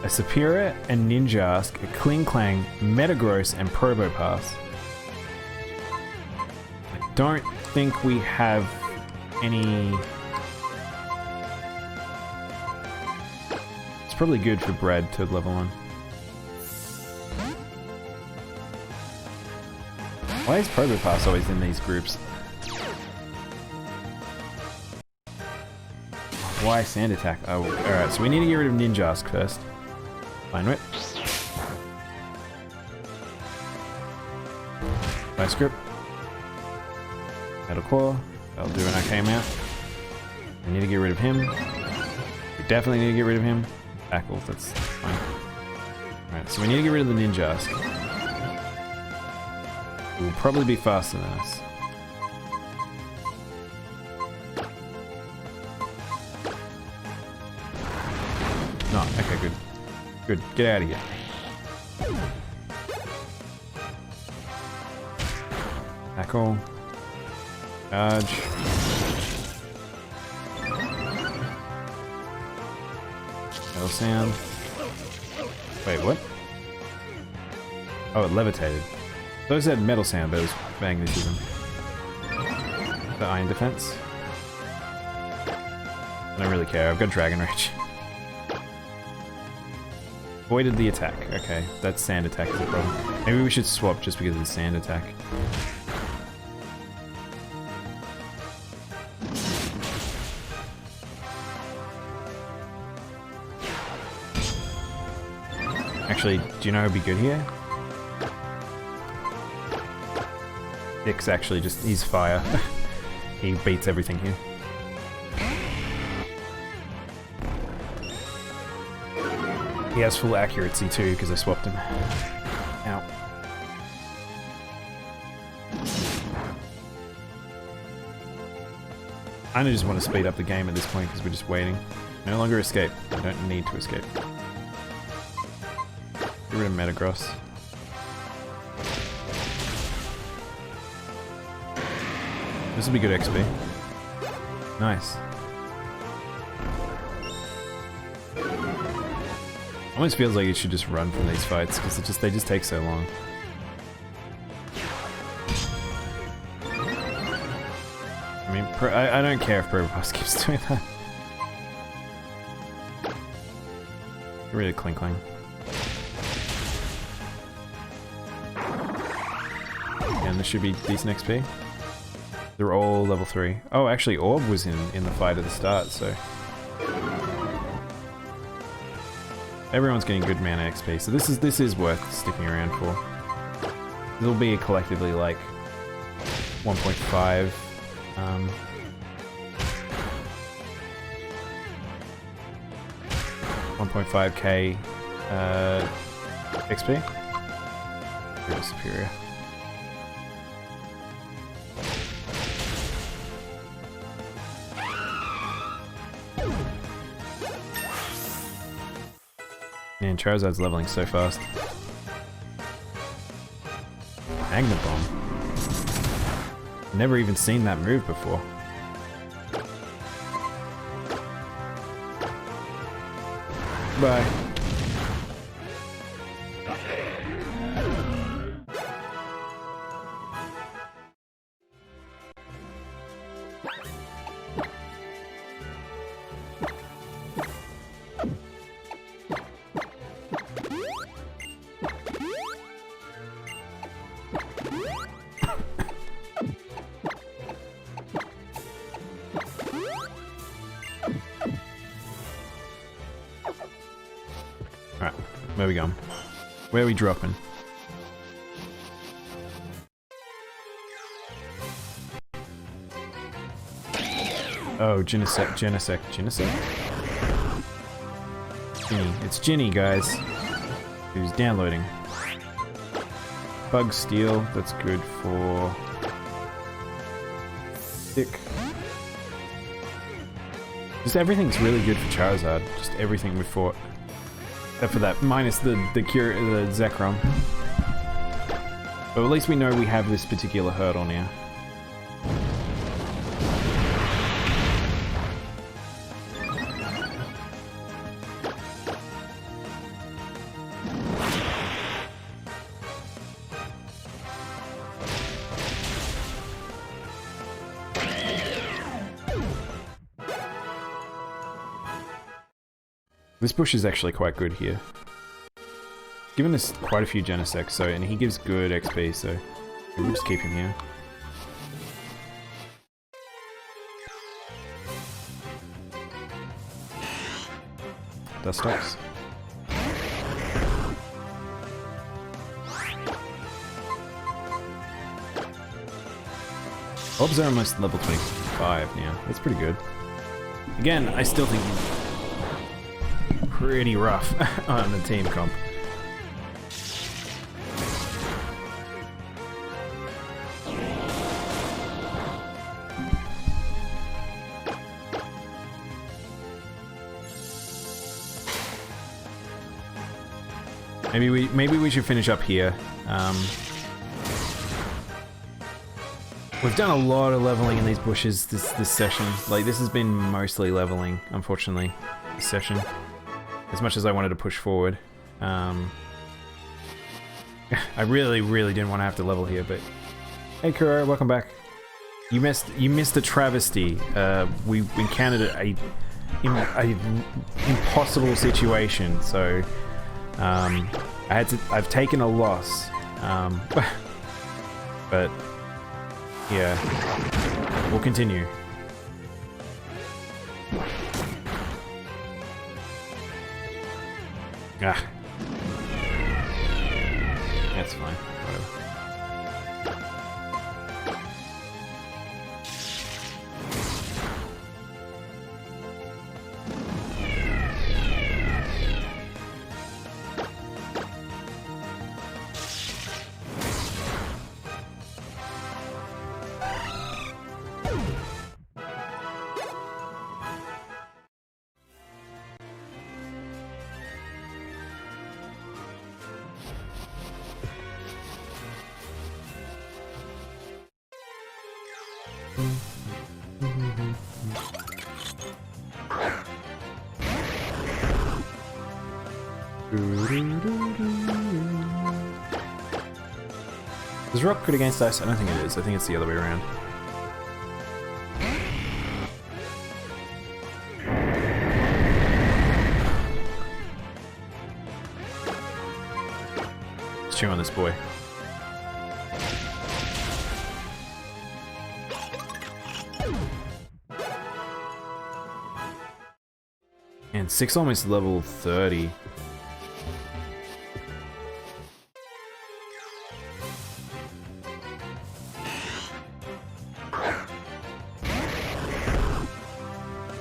A: a Superior and Ninjask, a Klinklang, Metagross, and Probopass. I don't think we have any... It's probably good for Brad to level on. Why is Probopass always in these groups? Why sand attack? Oh, alright, so we need to get rid of Ninjask first. Fine whip. Vice grip. Metal claw. That'll do an okay amount. We need to get rid of him. We definitely need to get rid of him. Tackle, that's fine. Alright, so we need to get rid of the Ninjask. It will probably be faster than us. No, okay, good. Good, get out of here. Tackle. Charge. Metal sound. Wait, what? Oh, it levitated. Those had metal sound, but it was magnetism. The iron defense. I don't really care, I've got Dragon Rage. Avoided the attack. Okay, that sand attack is a problem. Maybe we should swap just because of the sand attack. Actually, do you know who'd be good here? Dick's actually just, he's fire. He beats everything here. He has full accuracy too, because I swapped him. Ow. I just want to speed up the game at this point because we're just waiting. No longer escape. I don't need to escape. Get rid of Metagross. This will be good XP. Nice. Almost feels like you should just run from these fights because they just take so long. I mean, I don't care if Probopass keeps doing that. Get rid of Klinkling. And this should be decent XP. They're all level 3. Oh, actually, Orb was in the fight at the start, so everyone's getting good mana XP. So this is worth sticking around for. It'll be collectively like 1.5. 1.5k XP. Real superior. Man, Charizard's leveling so fast. Magnet Bomb. Never even seen that move before. Bye. Alright, where we going? Where are we dropping? Oh, Genesect. Ginny. It's Ginny, guys. Who's downloading. Bug Steel, that's good for Dick. Just everything's really good for Charizard. Just everything we fought. Except for that, minus the Zekrom. But at least we know we have this particular hurdle now. This bush is actually quite good here. Given us quite a few Genesects, so, and he gives good XP, so we'll just keep him here. dust stops. Orbs are almost level 25 now. That's pretty good. Again, I still think pretty rough on the team comp. Maybe we should finish up here. We've done a lot of leveling in these bushes this session. Like, this has been mostly leveling, unfortunately, this session. As much as I wanted to push forward. I really didn't want to have to level here, but... Hey Kuro, welcome back. You missed a travesty. We encountered a impossible situation, so... I've taken a loss. But... yeah, we'll continue. Ah. That's fine, whatever. Is rock good against ice? I don't think it is. I think it's the other way around. Let's chew on this boy. And 6 almost level 30.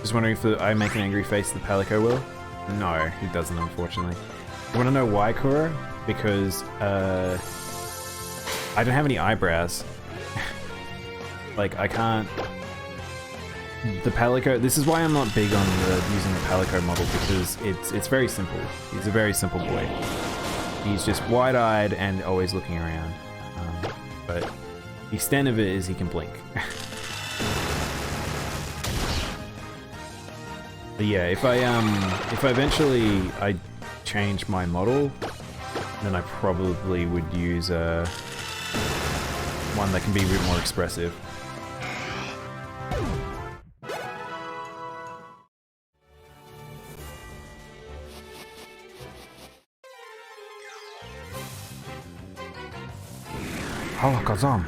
A: Just wondering if I make an angry face, the Palico will? No, he doesn't, unfortunately. You want to know why, Kuro? Because, I don't have any eyebrows. Like, I can't... The Palico... This is why I'm not big on using the Palico model, because it's very simple. He's a very simple boy. He's just wide-eyed and always looking around. But the extent of it is he can blink. But yeah, if I eventually change my model, then I probably would use one that can be a bit more expressive. Oh, Kazam.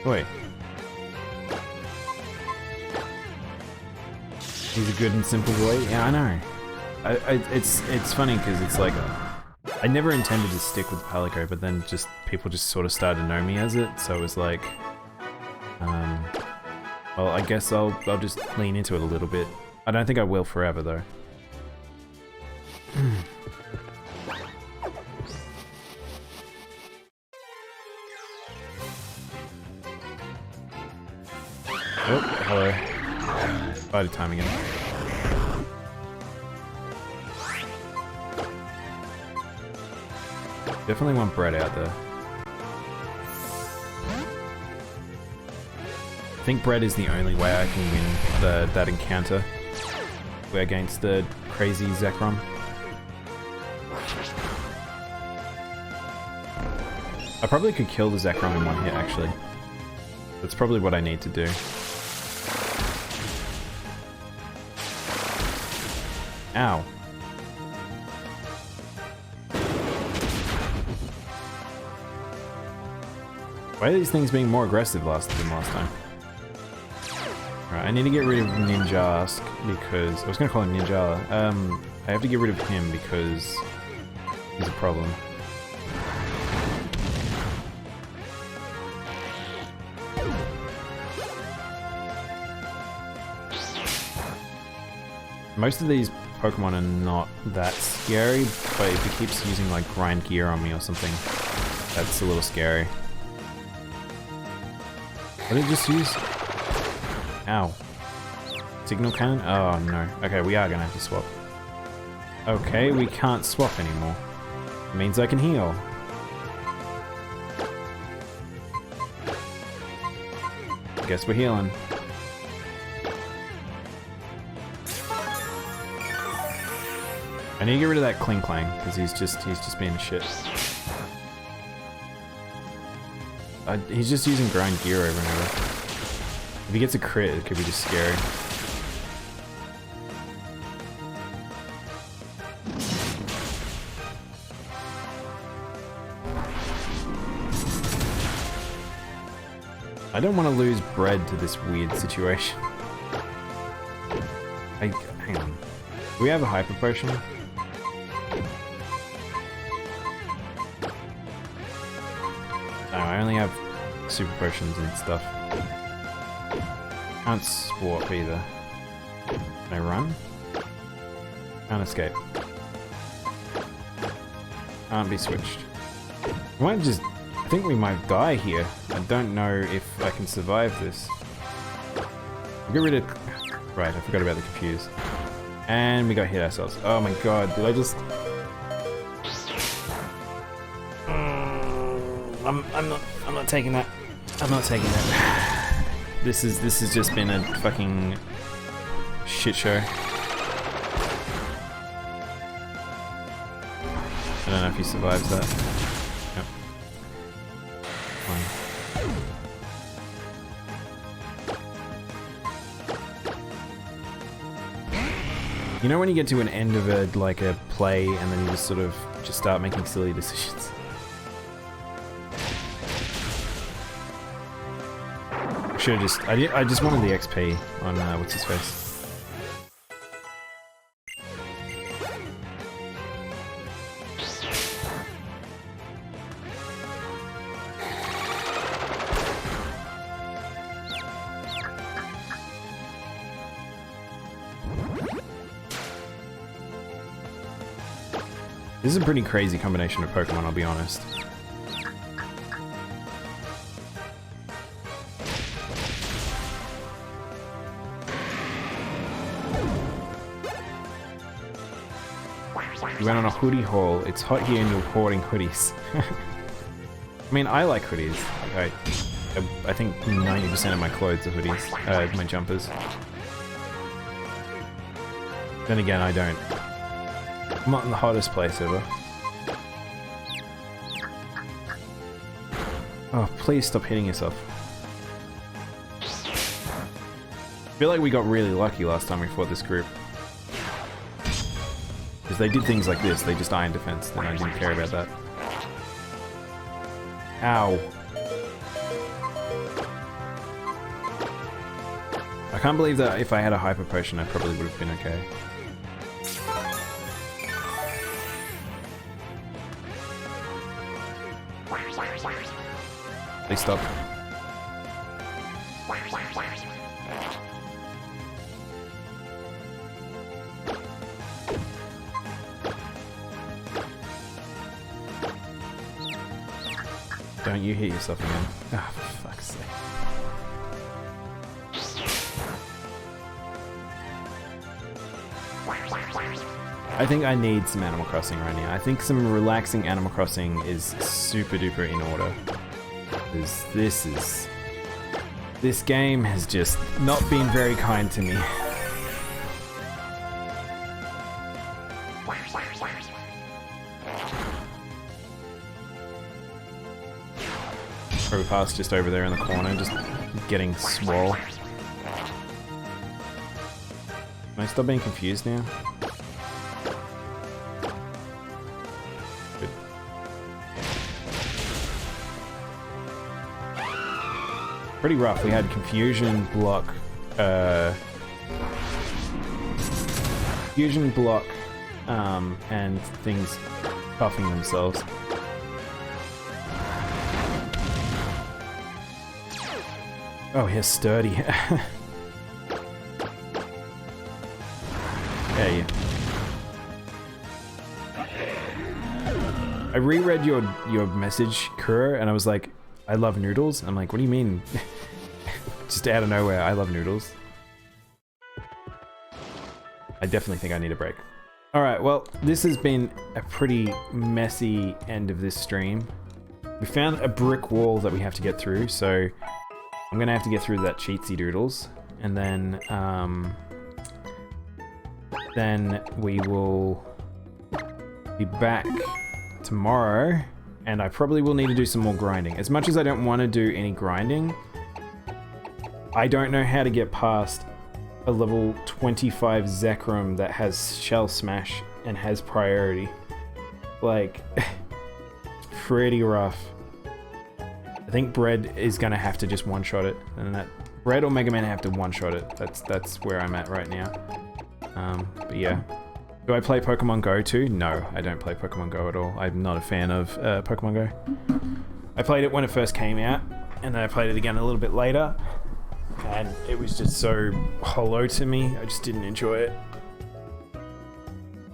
A: Wait. He's a good and simple boy? Yeah, I know. It's funny because it's like... I never intended to stick with Palico, but then people just sort of started to know me as it, so it was like... well, I guess I'll just lean into it a little bit. I don't think I will forever, though. Oh, hello. Spider time again. Definitely want Brett out there. I think Brett is the only way I can win that encounter. We're against the crazy Zekrom. I probably could kill the Zekrom in one hit, actually. That's probably what I need to do. Ow. Why are these things being more aggressive than last time? Alright, I need to get rid of Ninjask because... I was gonna call him Ninja. I have to get rid of him because he's a problem. Most of these Pokemon are not that scary, but if he keeps using like grind gear on me or something, that's a little scary. What did it just use? Ow. Signal cannon? Oh no. Okay, we are gonna have to swap. Okay, we can't swap anymore. It means I can heal. Guess we're healing. I need to get rid of that Kling Clang because he's just being a shit. He's just using grind gear over and over. If he gets a crit, it could be just scary. I don't want to lose bread to this weird situation. Hang on. Do we have a hyper potion? No, I only have super potions and stuff. Can't swap either. Can I run? Can't escape. Can't be switched. I might just... I think we might die here. I don't know if I can survive this. I'll get rid of... Right, I forgot about the confuse. And we got hit ourselves. Oh my god, did I just... I'm not taking that. I'm not taking that. This has just been a fucking shit show. I don't know if he survives that. Yep. Fine. You know when you get to an end of a play and then you just sort of start making silly decisions? Should have just... I just wanted the XP on what's his face. This is a pretty crazy combination of Pokemon, I'll be honest. You went on a hoodie haul. It's hot here and you're hoarding hoodies. I mean, I like hoodies. I think 90% of my clothes are hoodies. My jumpers. Then again, I don't. I'm not in the hottest place ever. Oh, please stop hitting yourself. I feel like we got really lucky last time we fought this group. Because they did things like this, they just iron defense, and I didn't care about that. Ow. I can't believe that if I had a hyper potion I probably would have been okay. Please stop. Don't you hit yourself again. Ah, for fuck's sake. I think I need some Animal Crossing right now. I think some relaxing Animal Crossing is super duper in order. Because this game has just not been very kind to me. Probopass just over there in the corner, just getting swole. Can I stop being confused now? Good. pretty rough. We had confusion block, and things buffing themselves. Oh, he's sturdy. Hey. I reread your message, Kuro, and I was like, I love noodles. I'm like, what do you mean? Just out of nowhere, I love noodles. I definitely think I need a break. Alright, well, this has been a pretty messy end of this stream. We found a brick wall that we have to get through, so I'm gonna have to get through that cheatsy doodles, and then we will be back tomorrow, and I probably will need to do some more grinding. As much as I don't want to do any grinding, I don't know how to get past a level 25 Zekrom that has Shell Smash and has priority. Like, pretty rough. I think Bread is gonna have to just one-shot it, and that Bread or Mega Man have to one-shot it. That's where I'm at right now. But yeah. Do I play Pokemon Go too? No, I don't play Pokemon Go at all. I'm not a fan of Pokemon Go. I played it when it first came out, and then I played it again a little bit later, and it was just so hollow to me. I just didn't enjoy it.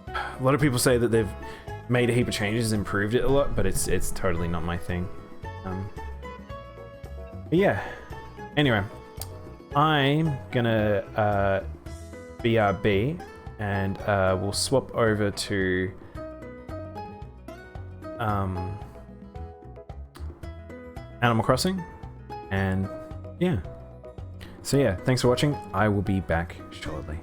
A: A lot of people say that they've made a heap of changes, improved it a lot, but it's totally not my thing. But yeah. Anyway, I'm gonna BRB, and we'll swap over to Animal Crossing, and yeah. So yeah, thanks for watching. I will be back shortly.